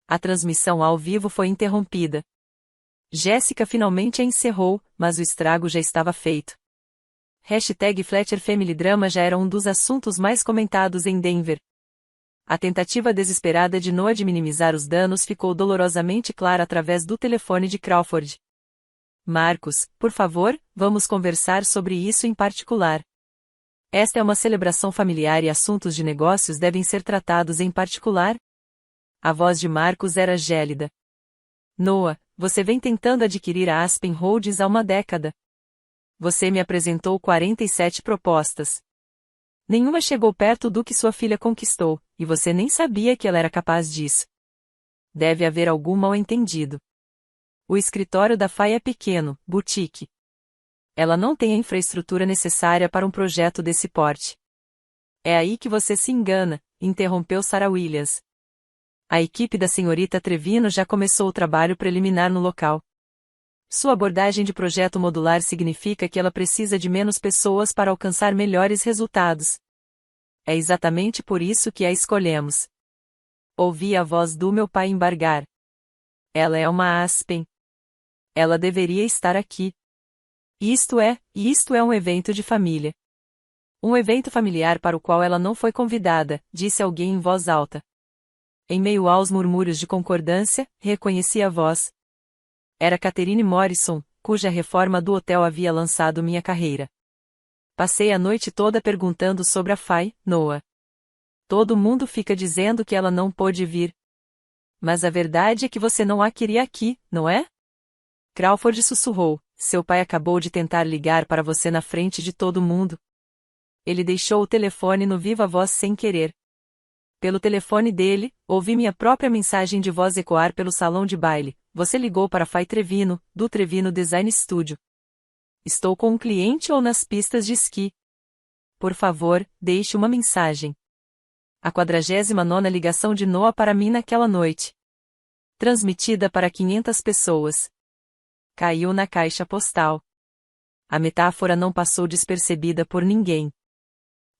Speaker 1: A transmissão ao vivo foi interrompida. Jéssica finalmente a encerrou, mas o estrago já estava feito. #Fletcher Family Drama já era um dos assuntos mais comentados em Denver. A tentativa desesperada de Noah de minimizar os danos ficou dolorosamente clara através do telefone de Crawford. Marcos, por favor, vamos conversar sobre isso em particular. Esta é uma celebração familiar e assuntos de negócios devem ser tratados em particular. A voz de Marcos era gélida. Noah, você vem tentando adquirir a Aspen Holdings há uma década. Você me apresentou 47 propostas. Nenhuma chegou perto do que sua filha conquistou, e você nem sabia que ela era capaz disso. Deve haver algum mal-entendido. O escritório da Fay é pequeno, boutique. Ela não tem a infraestrutura necessária para um projeto desse porte. É aí que você se engana, interrompeu Sarah Williams. A equipe da senhorita Trevino já começou o trabalho preliminar no local. Sua abordagem de projeto modular significa que ela precisa de menos pessoas para alcançar melhores resultados. É exatamente por isso que a escolhemos. Ouvi a voz do meu pai embargar. Ela é uma Aspen. Ela deveria estar aqui. Isto é um evento de família. Um evento familiar para o qual ela não foi convidada, disse alguém em voz alta. Em meio aos murmúrios de concordância, reconheci a voz. Era Catherine Morrison, cuja reforma do hotel havia lançado minha carreira. Passei a noite toda perguntando sobre a Fay, Noah. Todo mundo fica dizendo que ela não pôde vir. Mas a verdade é que você não a queria aqui, não é? Crawford sussurrou. Seu pai acabou de tentar ligar para você na frente de todo mundo. Ele deixou o telefone no viva voz sem querer. Pelo telefone dele, ouvi minha própria mensagem de voz ecoar pelo salão de baile. Você ligou para Fay Trevino, do Trevino Design Studio. Estou com um cliente ou nas pistas de esqui? Por favor, deixe uma mensagem. A 49ª ligação de Noah para mim naquela noite. Transmitida para 500 pessoas. Caiu na caixa postal. A metáfora não passou despercebida por ninguém.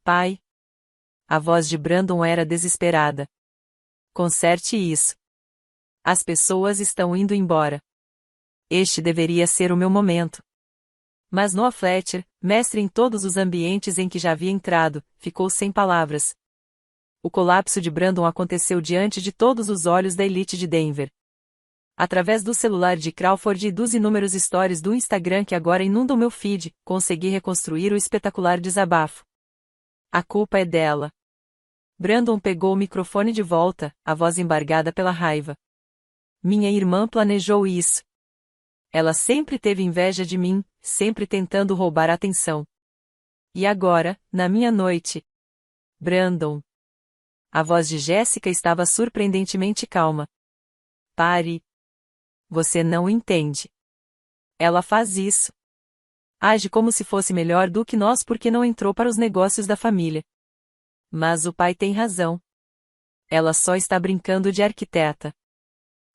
Speaker 1: Pai. A voz de Brandon era desesperada. Conserte isso. As pessoas estão indo embora. Este deveria ser o meu momento. Mas Noah Fletcher, mestre em todos os ambientes em que já havia entrado, ficou sem palavras. O colapso de Brandon aconteceu diante de todos os olhos da elite de Denver. Através do celular de Crawford e dos inúmeros stories do Instagram que agora inundam meu feed, consegui reconstruir o espetacular desabafo. A culpa é dela. Brandon pegou o microfone de volta, a voz embargada pela raiva. Minha irmã planejou isso. Ela sempre teve inveja de mim, sempre tentando roubar a atenção. E agora, na minha noite. Brandon. A voz de Jéssica estava surpreendentemente calma. Pare. Você não entende. Ela faz isso. Age como se fosse melhor do que nós porque não entrou para os negócios da família. Mas o pai tem razão. Ela só está brincando de arquiteta.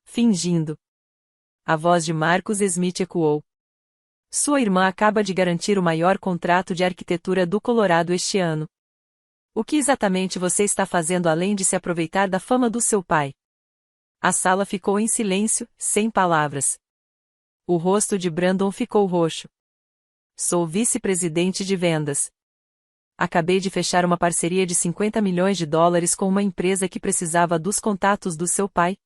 Speaker 1: Fingindo. A voz de Marcus Smith ecoou. Sua irmã acaba de garantir o maior contrato de arquitetura do Colorado este ano. O que exatamente você está fazendo além de se aproveitar da fama do seu pai? A sala ficou em silêncio, sem palavras. O rosto de Brandon ficou roxo. Sou vice-presidente de vendas. Acabei de fechar uma parceria de $50 milhões com uma empresa que precisava dos contatos do seu pai.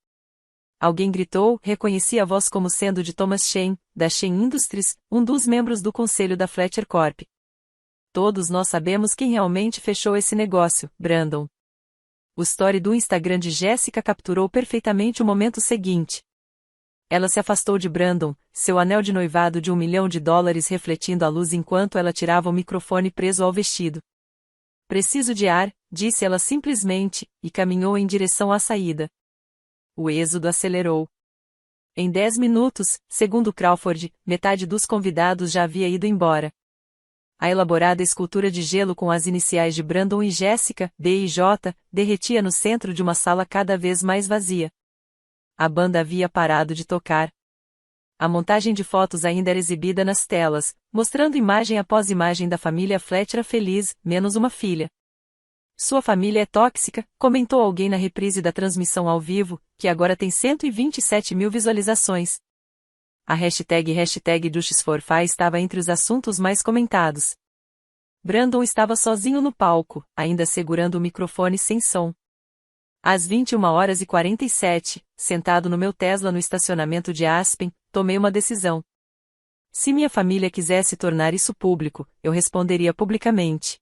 Speaker 1: Alguém gritou, reconheci a voz como sendo de Thomas Shen, da Shen Industries, um dos membros do conselho da Fletcher Corp. Todos nós sabemos quem realmente fechou esse negócio, Brandon. O story do Instagram de Jéssica capturou perfeitamente o momento seguinte. Ela se afastou de Brandon, seu anel de noivado de $1 milhão refletindo a luz enquanto ela tirava o microfone preso ao vestido. Preciso de ar, disse ela simplesmente, e caminhou em direção à saída. O êxodo acelerou. Em 10 minutos, segundo Crawford, metade dos convidados já havia ido embora. A elaborada escultura de gelo com as iniciais de Brandon e Jéssica, B e J, derretia no centro de uma sala cada vez mais vazia. A banda havia parado de tocar. A montagem de fotos ainda era exibida nas telas, mostrando imagem após imagem da família Fletcher feliz, menos uma filha. Sua família é tóxica, comentou alguém na reprise da transmissão ao vivo, que agora tem 127 mil visualizações. A hashtag #JusticeForFay estava entre os assuntos mais comentados. Brandon estava sozinho no palco, ainda segurando o microfone sem som. Às 21h47, sentado no meu Tesla no estacionamento de Aspen, tomei uma decisão. Se minha família quisesse tornar isso público, eu responderia publicamente.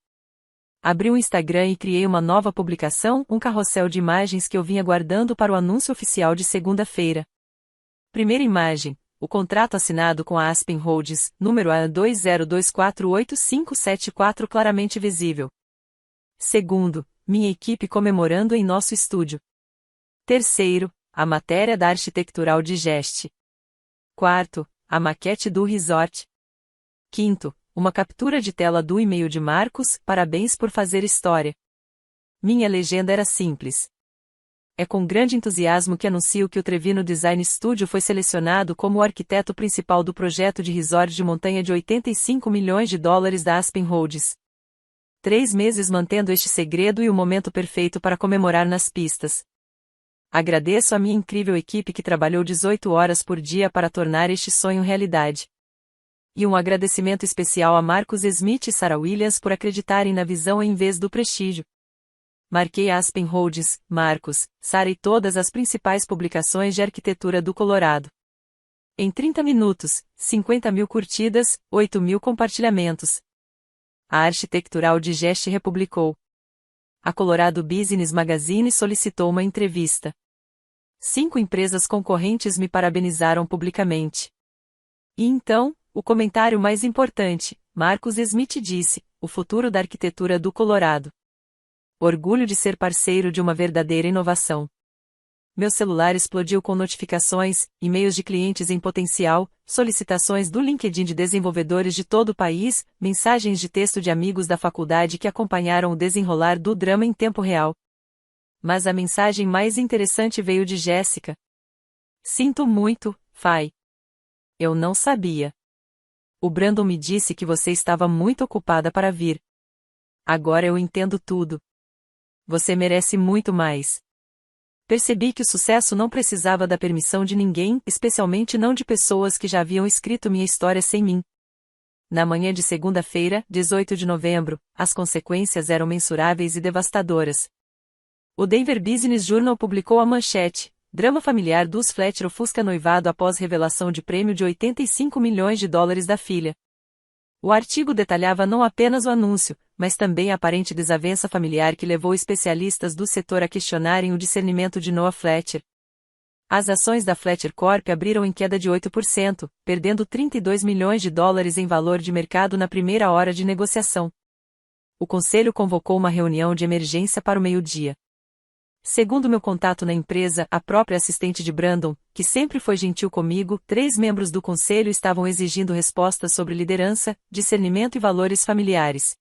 Speaker 1: Abri o Instagram e criei uma nova publicação, um carrossel de imagens que eu vinha guardando para o anúncio oficial de segunda-feira. Primeira imagem. O contrato assinado com a Aspen Holdings, número A20248574 claramente visível. Segundo, minha equipe comemorando em nosso estúdio. Terceiro, a matéria da arquitetural de Geste. Quarto, a maquete do resort. Quinto, uma captura de tela do e-mail de Marcos, parabéns por fazer história. Minha legenda era simples. É com grande entusiasmo que anuncio que o Trevino Design Studio foi selecionado como o arquiteto principal do projeto de resort de montanha de $85 milhões da Aspen Holdings. 3 meses mantendo este segredo e o momento perfeito para comemorar nas pistas. Agradeço a minha incrível equipe que trabalhou 18 horas por dia para tornar este sonho realidade. E um agradecimento especial a Marcus Smith e Sarah Williams por acreditarem na visão em vez do prestígio. Marquei Aspen Holdings, Marcus, Sarah e todas as principais publicações de arquitetura do Colorado. Em 30 minutos, 50.000 curtidas, 8.000 compartilhamentos. A Arquitectural Digest republicou. A Colorado Business Magazine solicitou uma entrevista. 5 empresas concorrentes me parabenizaram publicamente. E então, o comentário mais importante, Marcus Smith disse, o futuro da arquitetura do Colorado. Orgulho de ser parceiro de uma verdadeira inovação. Meu celular explodiu com notificações, e-mails de clientes em potencial, solicitações do LinkedIn de desenvolvedores de todo o país, mensagens de texto de amigos da faculdade que acompanharam o desenrolar do drama em tempo real. Mas a mensagem mais interessante veio de Jéssica. Sinto muito, Fai. Eu não sabia. O Brandon me disse que você estava muito ocupada para vir. Agora eu entendo tudo. Você merece muito mais. Percebi que o sucesso não precisava da permissão de ninguém, especialmente não de pessoas que já haviam escrito minha história sem mim. Na manhã de segunda-feira, 18 de novembro, as consequências eram mensuráveis e devastadoras. O Denver Business Journal publicou a manchete: drama familiar dos Fletcher ofusca noivado após revelação de prêmio de $85 milhões da filha. O artigo detalhava não apenas o anúncio, mas também a aparente desavença familiar que levou especialistas do setor a questionarem o discernimento de Noah Fletcher. As ações da Fletcher Corp abriram em queda de 8%, perdendo $32 milhões em valor de mercado na primeira hora de negociação. O conselho convocou uma reunião de emergência para o meio-dia. Segundo meu contato na empresa, a própria assistente de Brandon, que sempre foi gentil comigo, 3 membros do conselho estavam exigindo respostas sobre liderança, discernimento e valores familiares.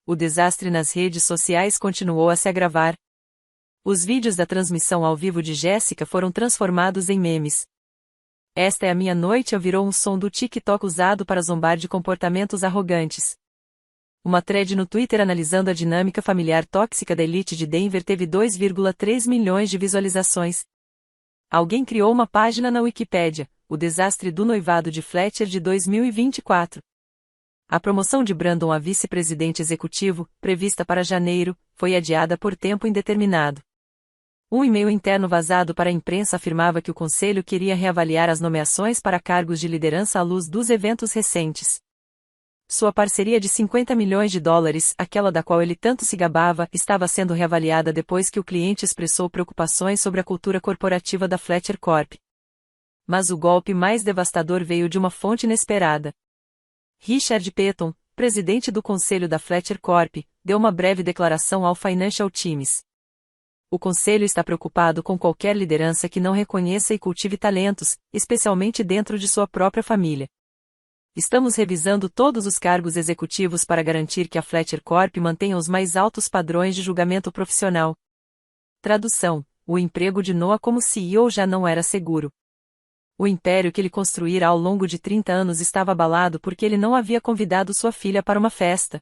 Speaker 1: O desastre nas redes sociais continuou a se agravar. Os vídeos da transmissão ao vivo de Jéssica foram transformados em memes. Esta é a minha noite virou um som do TikTok usado para zombar de comportamentos arrogantes. Uma thread no Twitter analisando a dinâmica familiar tóxica da elite de Denver teve 2,3 milhões de visualizações. Alguém criou uma página na Wikipédia, O Desastre do Noivado de Fletcher de 2024. A promoção de Brandon a vice-presidente executivo, prevista para janeiro, foi adiada por tempo indeterminado. Um e-mail interno vazado para a imprensa afirmava que o conselho queria reavaliar as nomeações para cargos de liderança à luz dos eventos recentes. Sua parceria de $50 milhões, aquela da qual ele tanto se gabava, estava sendo reavaliada depois que o cliente expressou preocupações sobre a cultura corporativa da Fletcher Corp. Mas o golpe mais devastador veio de uma fonte inesperada. Richard Petton, presidente do conselho da Fletcher Corp, deu uma breve declaração ao Financial Times. O conselho está preocupado com qualquer liderança que não reconheça e cultive talentos, especialmente dentro de sua própria família. Estamos revisando todos os cargos executivos para garantir que a Fletcher Corp mantenha os mais altos padrões de julgamento profissional. Tradução: o emprego de Noah como CEO já não era seguro. O império que ele construíra ao longo de 30 anos estava abalado porque ele não havia convidado sua filha para uma festa.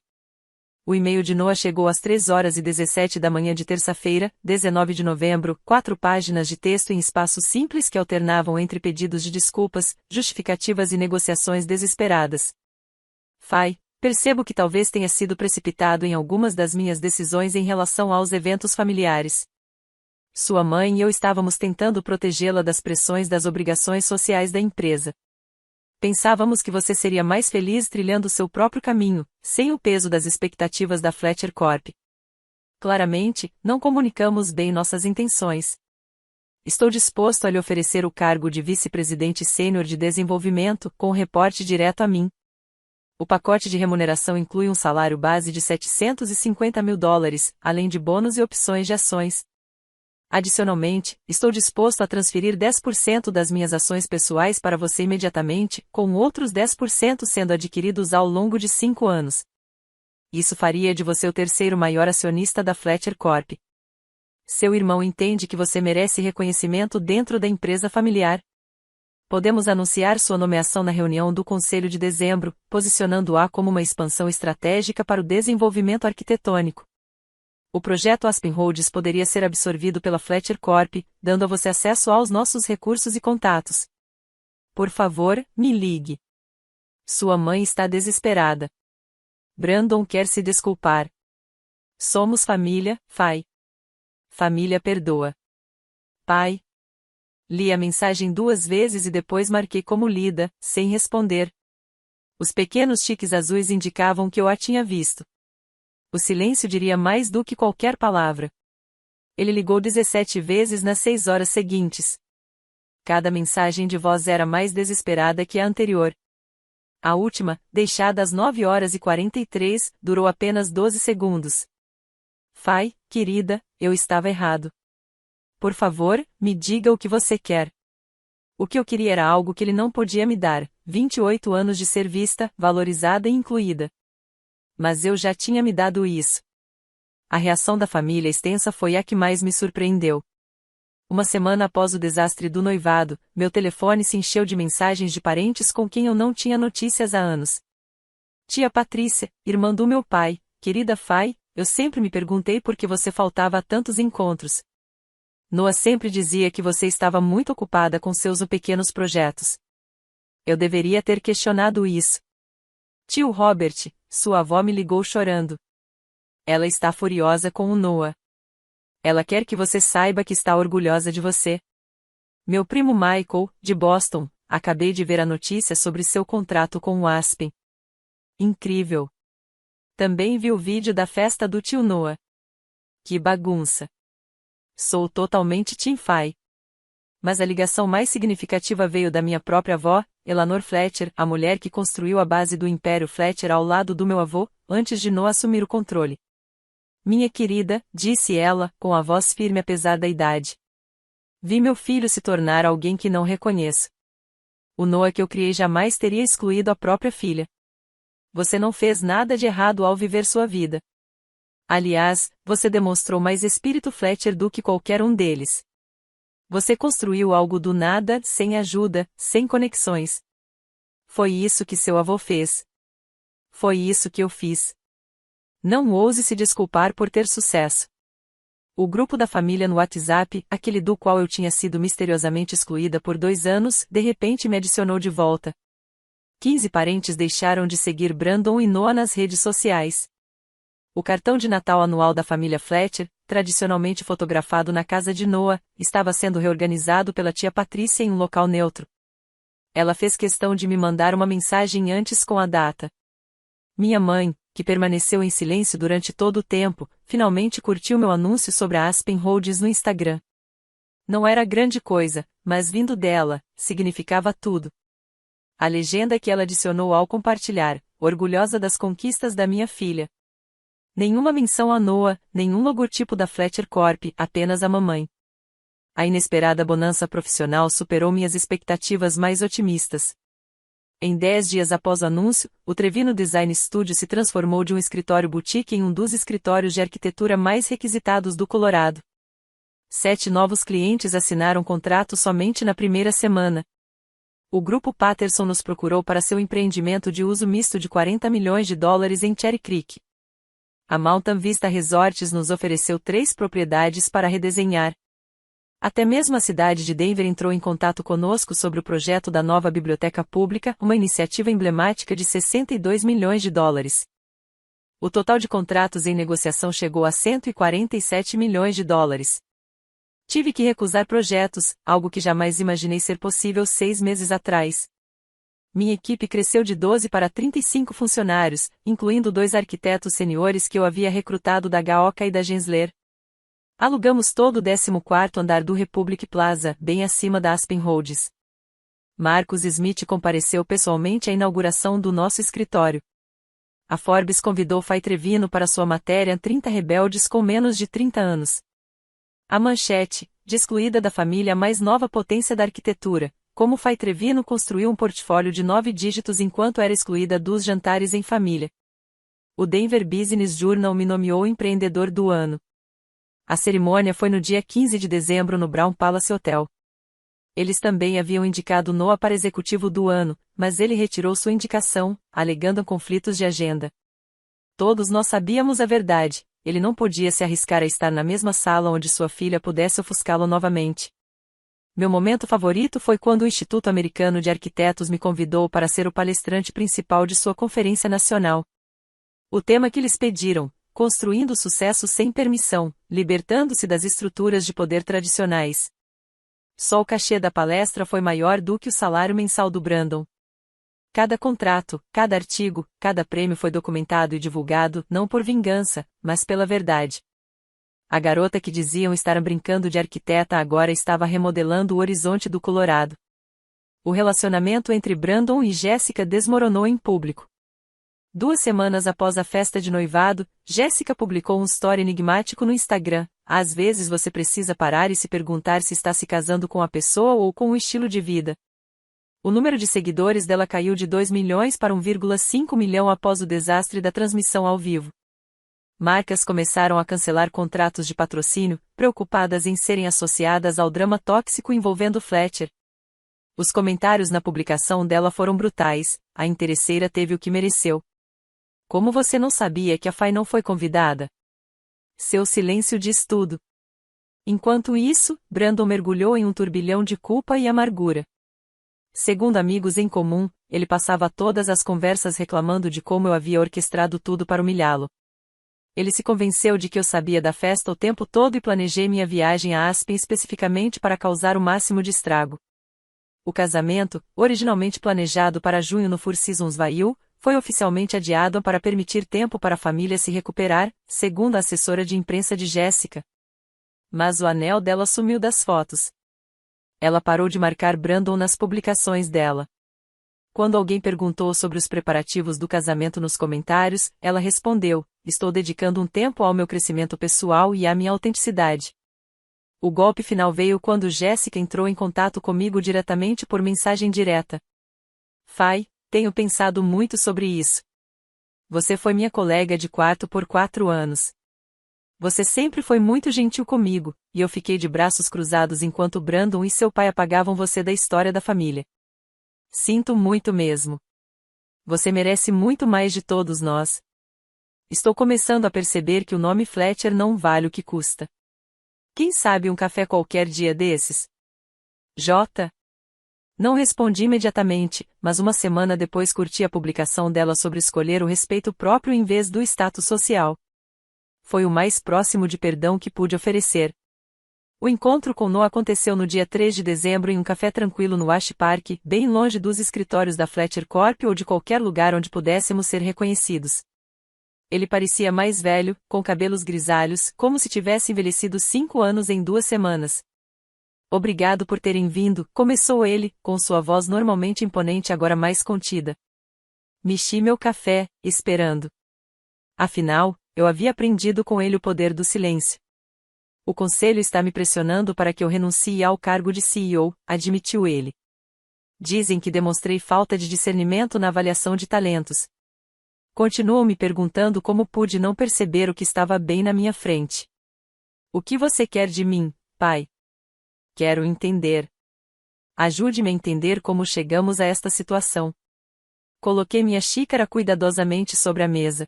Speaker 1: O e-mail de Noah chegou às 3h17 da manhã de terça-feira, 19 de novembro, 4 páginas de texto em espaços simples que alternavam entre pedidos de desculpas, justificativas e negociações desesperadas. Fai, percebo que talvez tenha sido precipitado em algumas das minhas decisões em relação aos eventos familiares. Sua mãe e eu estávamos tentando protegê-la das pressões das obrigações sociais da empresa. Pensávamos que você seria mais feliz trilhando seu próprio caminho, sem o peso das expectativas da Fletcher Corp. Claramente, não comunicamos bem nossas intenções. Estou disposto a lhe oferecer o cargo de vice-presidente sênior de desenvolvimento, com reporte direto a mim. O pacote de remuneração inclui um salário base de $750 mil, além de bônus e opções de ações. Adicionalmente, estou disposto a transferir 10% das minhas ações pessoais para você imediatamente, com outros 10% sendo adquiridos ao longo de 5 anos. Isso faria de você o terceiro maior acionista da Fletcher Corp. Seu irmão entende que você merece reconhecimento dentro da empresa familiar. Podemos anunciar sua nomeação na reunião do Conselho de dezembro, posicionando-a como uma expansão estratégica para o desenvolvimento arquitetônico. O projeto Aspen Holdings poderia ser absorvido pela Fletcher Corp, dando a você acesso aos nossos recursos e contatos. Por favor, me ligue. Sua mãe está desesperada. Brandon quer se desculpar. Somos família, Fay. Família perdoa. Pai. Li a mensagem 2 vezes e depois marquei como lida, sem responder. Os pequenos tiques azuis indicavam que eu a tinha visto. O silêncio diria mais do que qualquer palavra. Ele ligou 17 vezes nas 6 horas seguintes. Cada mensagem de voz era mais desesperada que a anterior. A última, deixada às 9 horas e 43, durou apenas 12 segundos. Fay, querida, eu estava errado. Por favor, me diga o que você quer. O que eu queria era algo que ele não podia me dar, 28 anos de ser vista, valorizada e incluída. Mas eu já tinha me dado isso. A reação da família extensa foi a que mais me surpreendeu. Uma semana após o desastre do noivado, meu telefone se encheu de mensagens de parentes com quem eu não tinha notícias há anos. Tia Patrícia, irmã do meu pai, querida Fay, eu sempre me perguntei por que você faltava a tantos encontros. Noah sempre dizia que você estava muito ocupada com seus pequenos projetos. Eu deveria ter questionado isso. Tio Robert, sua avó me ligou chorando. Ela está furiosa com o Noah. Ela quer que você saiba que está orgulhosa de você. Meu primo Michael, de Boston, acabei de ver a notícia sobre seu contrato com o Aspen. Incrível. Também vi o vídeo da festa do tio Noah. Que bagunça. Sou totalmente Team Fay. Mas a ligação mais significativa veio da minha própria avó, Eleanor Fletcher, a mulher que construiu a base do Império Fletcher ao lado do meu avô, antes de Noah assumir o controle. Minha querida, disse ela, com a voz firme apesar da idade. Vi meu filho se tornar alguém que não reconheço. O Noah que eu criei jamais teria excluído a própria filha. Você não fez nada de errado ao viver sua vida. Aliás, você demonstrou mais espírito Fletcher do que qualquer um deles. Você construiu algo do nada, sem ajuda, sem conexões. Foi isso que seu avô fez. Foi isso que eu fiz. Não ouse se desculpar por ter sucesso. O grupo da família no WhatsApp, aquele do qual eu tinha sido misteriosamente excluída por 2 anos, de repente me adicionou de volta. 15 parentes deixaram de seguir Brandon e Noah nas redes sociais. O cartão de Natal anual da família Fletcher, tradicionalmente fotografado na casa de Noah, estava sendo reorganizado pela tia Patrícia em um local neutro. Ela fez questão de me mandar uma mensagem antes com a data. Minha mãe, que permaneceu em silêncio durante todo o tempo, finalmente curtiu meu anúncio sobre a Aspen Holdings no Instagram. Não era grande coisa, mas vindo dela, significava tudo. A legenda que ela adicionou ao compartilhar, orgulhosa das conquistas da minha filha. Nenhuma menção a Noah, nenhum logotipo da Fletcher Corp, apenas a mamãe. A inesperada bonança profissional superou minhas expectativas mais otimistas. Em 10 dias após o anúncio, o Trevino Design Studio se transformou de um escritório boutique em um dos escritórios de arquitetura mais requisitados do Colorado. 7 novos clientes assinaram contrato somente na primeira semana. O grupo Patterson nos procurou para seu empreendimento de uso misto de $40 milhões em Cherry Creek. A Mountain Vista Resorts nos ofereceu 3 propriedades para redesenhar. Até mesmo a cidade de Denver entrou em contato conosco sobre o projeto da nova biblioteca pública, uma iniciativa emblemática de $62 milhões. O total de contratos em negociação chegou a $147 milhões. Tive que recusar projetos, algo que jamais imaginei ser possível 6 meses atrás. Minha equipe cresceu de 12 para 35 funcionários, incluindo 2 arquitetos seniores que eu havia recrutado da Gaoka e da Gensler. Alugamos todo o 14º andar do Republic Plaza, bem acima da Aspen Holdings. Marcus Smith compareceu pessoalmente à inauguração do nosso escritório. A Forbes convidou Fay Trevino para sua matéria 30 rebeldes com menos de 30 anos. A manchete, de excluída da família mais nova potência da arquitetura, como Fay Trevino construiu um portfólio de 9 dígitos enquanto era excluída dos jantares em família. O Denver Business Journal me nomeou empreendedor do ano. A cerimônia foi no dia 15 de dezembro no Brown Palace Hotel. Eles também haviam indicado Noah para executivo do ano, mas ele retirou sua indicação, alegando conflitos de agenda. Todos nós sabíamos a verdade, ele não podia se arriscar a estar na mesma sala onde sua filha pudesse ofuscá-lo novamente. Meu momento favorito foi quando o Instituto Americano de Arquitetos me convidou para ser o palestrante principal de sua conferência nacional. O tema que lhes pediram: construindo o sucesso sem permissão, libertando-se das estruturas de poder tradicionais. Só o cachê da palestra foi maior do que o salário mensal do Brandon. Cada contrato, cada artigo, cada prêmio foi documentado e divulgado, não por vingança, mas pela verdade. A garota que diziam estar brincando de arquiteta agora estava remodelando o horizonte do Colorado. O relacionamento entre Brandon e Jessica desmoronou em público. 2 semanas após a festa de noivado, Jessica publicou um story enigmático no Instagram: às vezes você precisa parar e se perguntar se está se casando com a pessoa ou com o estilo de vida. O número de seguidores dela caiu de 2 milhões para 1,5 milhão após o desastre da transmissão ao vivo. Marcas começaram a cancelar contratos de patrocínio, preocupadas em serem associadas ao drama tóxico envolvendo Fletcher. Os comentários na publicação dela foram brutais: a interesseira teve o que mereceu. Como você não sabia que a Fay não foi convidada? Seu silêncio diz tudo. Enquanto isso, Brandon mergulhou em um turbilhão de culpa e amargura. Segundo amigos em comum, ele passava todas as conversas reclamando de como eu havia orquestrado tudo para humilhá-lo. Ele se convenceu de que eu sabia da festa o tempo todo e planejei minha viagem a Aspen especificamente para causar o máximo de estrago. O casamento, originalmente planejado para junho no Four Seasons Vail, foi oficialmente adiado para permitir tempo para a família se recuperar, segundo a assessora de imprensa de Jessica. Mas o anel dela sumiu das fotos. Ela parou de marcar Brandon nas publicações dela. Quando alguém perguntou sobre os preparativos do casamento nos comentários, ela respondeu: estou dedicando um tempo ao meu crescimento pessoal e à minha autenticidade. O golpe final veio quando Jessica entrou em contato comigo diretamente por mensagem direta. Fay, tenho pensado muito sobre isso. Você foi minha colega de quarto por 4 anos. Você sempre foi muito gentil comigo, e eu fiquei de braços cruzados enquanto Brandon e seu pai apagavam você da história da família. Sinto muito mesmo. Você merece muito mais de todos nós. Estou começando a perceber que o nome Fletcher não vale o que custa. Quem sabe um café qualquer dia desses? J. Não respondi imediatamente, mas uma semana depois curti a publicação dela sobre escolher o respeito próprio em vez do status social. Foi o mais próximo de perdão que pude oferecer. O encontro com Noah aconteceu no dia 3 de dezembro em um café tranquilo no Ash Park, bem longe dos escritórios da Fletcher Corp ou de qualquer lugar onde pudéssemos ser reconhecidos. Ele parecia mais velho, com cabelos grisalhos, como se tivesse envelhecido 5 anos em 2 semanas. Obrigado por terem vindo, começou ele, com sua voz normalmente imponente agora mais contida. Mexi meu café, esperando. Afinal, eu havia aprendido com ele o poder do silêncio. O conselho está me pressionando para que eu renuncie ao cargo de CEO, admitiu ele. Dizem que demonstrei falta de discernimento na avaliação de talentos. Continuam me perguntando como pude não perceber o que estava bem na minha frente. O que você quer de mim, pai? Quero entender. Ajude-me a entender como chegamos a esta situação. Coloquei minha xícara cuidadosamente sobre a mesa.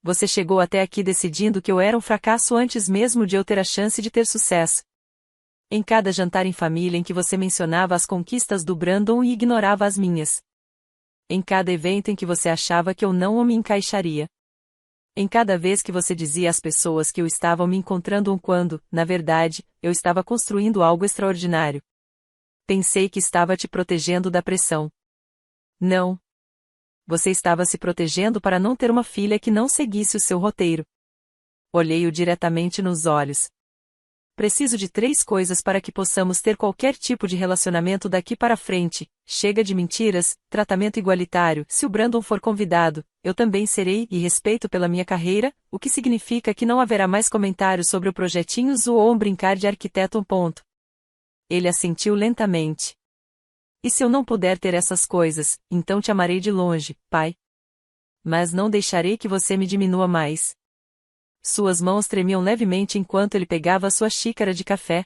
Speaker 1: Você chegou até aqui decidindo que eu era um fracasso antes mesmo de eu ter a chance de ter sucesso. Em cada jantar em família em que você mencionava as conquistas do Brandon e ignorava as minhas. Em cada evento em que você achava que eu não me encaixaria. Em cada vez que você dizia às pessoas que eu estava me encontrando quando, na verdade, eu estava construindo algo extraordinário. Pensei que estava te protegendo da pressão. Não. Você estava se protegendo para não ter uma filha que não seguisse o seu roteiro. Olhei-o diretamente nos olhos. Preciso de 3 coisas para que possamos ter qualquer tipo de relacionamento daqui para frente: chega de mentiras, tratamento igualitário, se o Brandon for convidado, eu também serei, e respeito pela minha carreira, o que significa que não haverá mais comentários sobre o projetinho ou um brincar de arquiteto. Ele assentiu lentamente. E se eu não puder ter essas coisas, então te amarei de longe, pai. Mas não deixarei que você me diminua mais. Suas mãos tremiam levemente enquanto ele pegava sua xícara de café.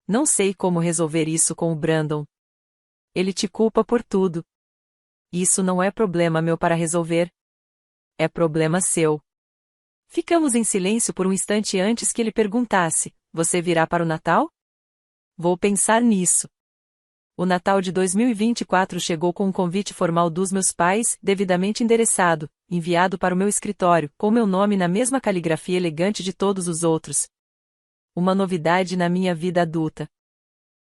Speaker 1: Não sei como resolver isso com o Brandon. Ele te culpa por tudo. Isso não é problema meu para resolver. É problema seu. Ficamos em silêncio por um instante antes que ele perguntasse: você virá para o Natal? Vou pensar nisso. O Natal de 2024 chegou com um convite formal dos meus pais, devidamente endereçado, enviado para o meu escritório, com meu nome na mesma caligrafia elegante de todos os outros. Uma novidade na minha vida adulta.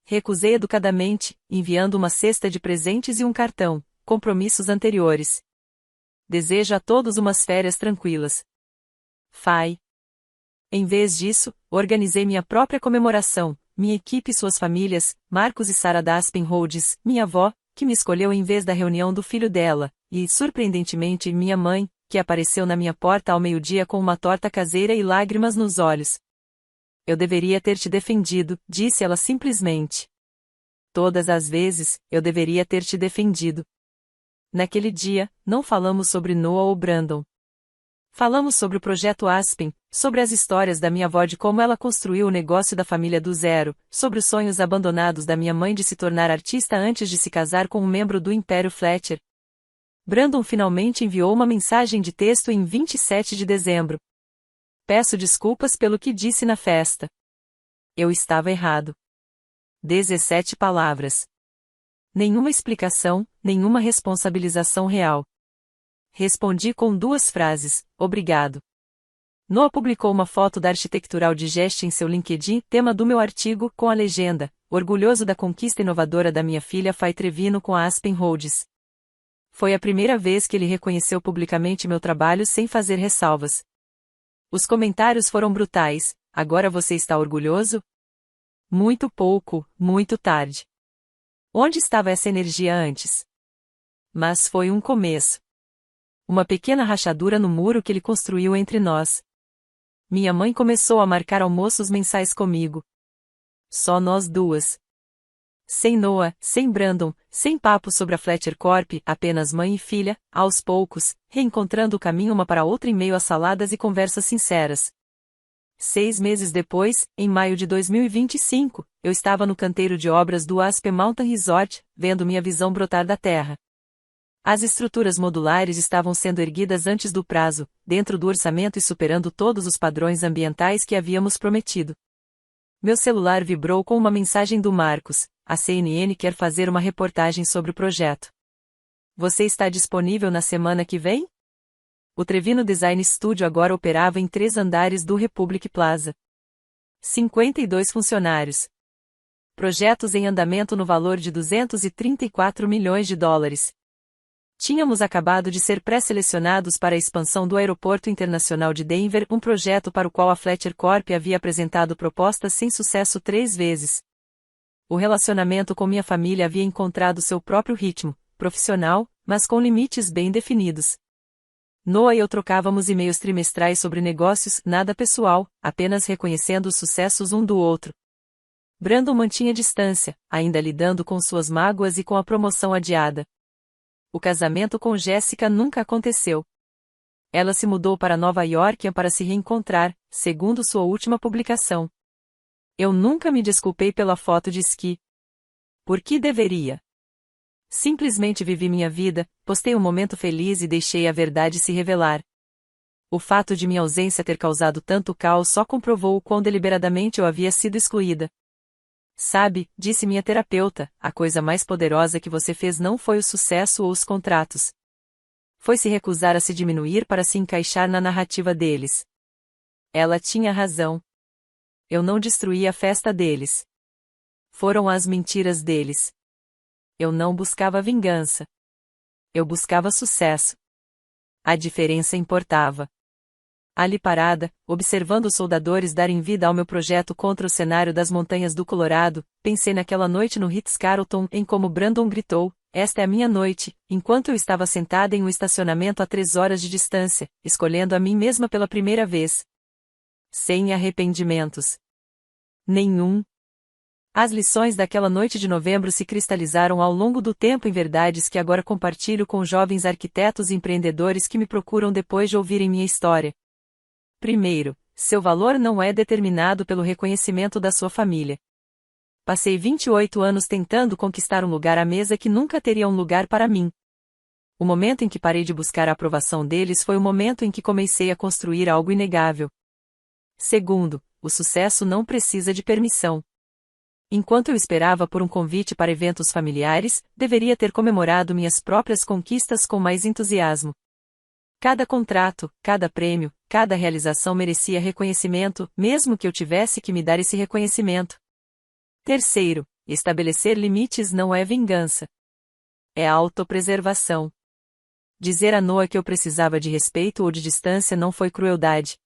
Speaker 1: Recusei educadamente, enviando uma cesta de presentes e um cartão, compromissos anteriores. Desejo a todos umas férias tranquilas. Fai. Em vez disso, organizei minha própria comemoração, minha equipe e suas famílias, Marcos e Sarah da Aspen Rhodes, minha avó, que me escolheu em vez da reunião do filho dela, e, surpreendentemente, minha mãe, que apareceu na minha porta ao meio-dia com uma torta caseira e lágrimas nos olhos. Eu deveria ter te defendido, disse ela simplesmente. Todas as vezes, eu deveria ter te defendido. Naquele dia, não falamos sobre Noah ou Brandon. Falamos sobre o projeto Aspen, sobre as histórias da minha avó de como ela construiu o negócio da família do zero, sobre os sonhos abandonados da minha mãe de se tornar artista antes de se casar com um membro do Império Fletcher. Brandon finalmente enviou uma mensagem de texto em 27 de dezembro. Peço desculpas pelo que disse na festa. Eu estava errado. 17 palavras. Nenhuma explicação, nenhuma responsabilização real. Respondi com 2 frases: obrigado. Noah publicou uma foto da Architectural Digest em seu LinkedIn, tema do meu artigo, com a legenda: orgulhoso da conquista inovadora da minha filha Fai Trevino com a Aspen Rhodes. Foi a primeira vez que ele reconheceu publicamente meu trabalho sem fazer ressalvas. Os comentários foram brutais: agora você está orgulhoso? Muito pouco, muito tarde. Onde estava essa energia antes? Mas foi um começo. Uma pequena rachadura no muro que ele construiu entre nós. Minha mãe começou a marcar almoços mensais comigo. Só nós duas. Sem Noah, sem Brandon, sem papo sobre a Fletcher Corp, apenas mãe e filha, aos poucos, reencontrando o caminho uma para outra em meio a saladas e conversas sinceras. 6 meses depois, em maio de 2025, eu estava no canteiro de obras do Aspen Mountain Resort, vendo minha visão brotar da terra. As estruturas modulares estavam sendo erguidas antes do prazo, dentro do orçamento e superando todos os padrões ambientais que havíamos prometido. Meu celular vibrou com uma mensagem do Marcos: a CNN quer fazer uma reportagem sobre o projeto. Você está disponível na semana que vem? O Trevino Design Studio agora operava em 3 andares do Republic Plaza. 52 funcionários. Projetos em andamento no valor de $234 milhões. Tínhamos acabado de ser pré-selecionados para a expansão do Aeroporto Internacional de Denver, um projeto para o qual a Fletcher Corp havia apresentado propostas sem sucesso 3 vezes. O relacionamento com minha família havia encontrado seu próprio ritmo, profissional, mas com limites bem definidos. Noah e eu trocávamos e-mails trimestrais sobre negócios, nada pessoal, apenas reconhecendo os sucessos um do outro. Brandon mantinha distância, ainda lidando com suas mágoas e com a promoção adiada. O casamento com Jessica nunca aconteceu. Ela se mudou para Nova York para se reencontrar, segundo sua última publicação. Eu nunca me desculpei pela foto de esqui. Por que deveria? Simplesmente vivi minha vida, postei um momento feliz e deixei a verdade se revelar. O fato de minha ausência ter causado tanto caos só comprovou o quão deliberadamente eu havia sido excluída. Sabe, disse minha terapeuta, a coisa mais poderosa que você fez não foi o sucesso ou os contratos. Foi se recusar a se diminuir para se encaixar na narrativa deles. Ela tinha razão. Eu não destruí a festa deles. Foram as mentiras deles. Eu não buscava vingança. Eu buscava sucesso. A diferença importava. Ali parada, observando os soldadores darem vida ao meu projeto contra o cenário das montanhas do Colorado, pensei naquela noite no Ritz-Carlton em como Brandon gritou: esta é a minha noite, enquanto eu estava sentada em um estacionamento a 3 horas de distância, escolhendo a mim mesma pela primeira vez. Sem arrependimentos. Nenhum. As lições daquela noite de novembro se cristalizaram ao longo do tempo em verdades que agora compartilho com jovens arquitetos e empreendedores que me procuram depois de ouvirem minha história. Primeiro, seu valor não é determinado pelo reconhecimento da sua família. Passei 28 anos tentando conquistar um lugar à mesa que nunca teria um lugar para mim. O momento em que parei de buscar a aprovação deles foi o momento em que comecei a construir algo inegável. Segundo, o sucesso não precisa de permissão. Enquanto eu esperava por um convite para eventos familiares, deveria ter comemorado minhas próprias conquistas com mais entusiasmo. Cada contrato, cada prêmio, cada realização merecia reconhecimento, mesmo que eu tivesse que me dar esse reconhecimento. Terceiro, estabelecer limites não é vingança. É autopreservação. Dizer a Noah que eu precisava de respeito ou de distância não foi crueldade.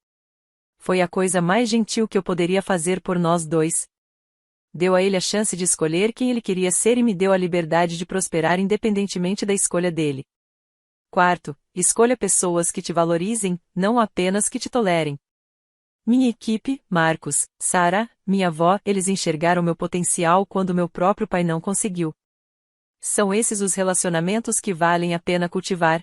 Speaker 1: Foi a coisa mais gentil que eu poderia fazer por nós dois. Deu a ele a chance de escolher quem ele queria ser e me deu a liberdade de prosperar independentemente da escolha dele. Quarto, escolha pessoas que te valorizem, não apenas que te tolerem. Minha equipe, Marcos, Sara, minha avó, eles enxergaram meu potencial quando meu próprio pai não conseguiu. São esses os relacionamentos que valem a pena cultivar.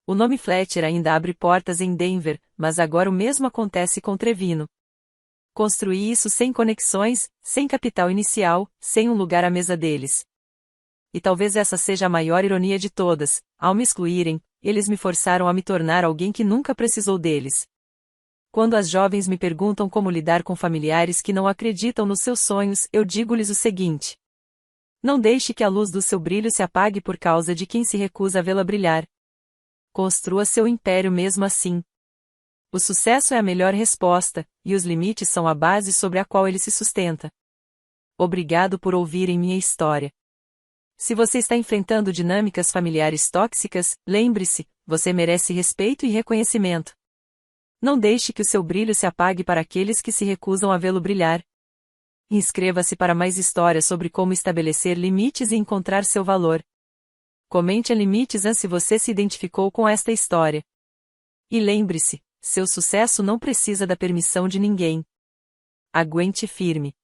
Speaker 1: O nome Fletcher ainda abre portas em Denver, mas agora o mesmo acontece com Trevino. Construí isso sem conexões, sem capital inicial, sem um lugar à mesa deles. E talvez essa seja a maior ironia de todas: ao me excluírem, eles me forçaram a me tornar alguém que nunca precisou deles. Quando as jovens me perguntam como lidar com familiares que não acreditam nos seus sonhos, eu digo-lhes o seguinte: não deixe que a luz do seu brilho se apague por causa de quem se recusa a vê-la brilhar. Construa seu império mesmo assim. O sucesso é a melhor resposta, e os limites são a base sobre a qual ele se sustenta. Obrigado por ouvirem minha história. Se você está enfrentando dinâmicas familiares tóxicas, lembre-se, você merece respeito e reconhecimento. Não deixe que o seu brilho se apague para aqueles que se recusam a vê-lo brilhar. Inscreva-se para mais histórias sobre como estabelecer limites e encontrar seu valor. Comente a Limites se você se identificou com esta história. E lembre-se, seu sucesso não precisa da permissão de ninguém. Aguente firme.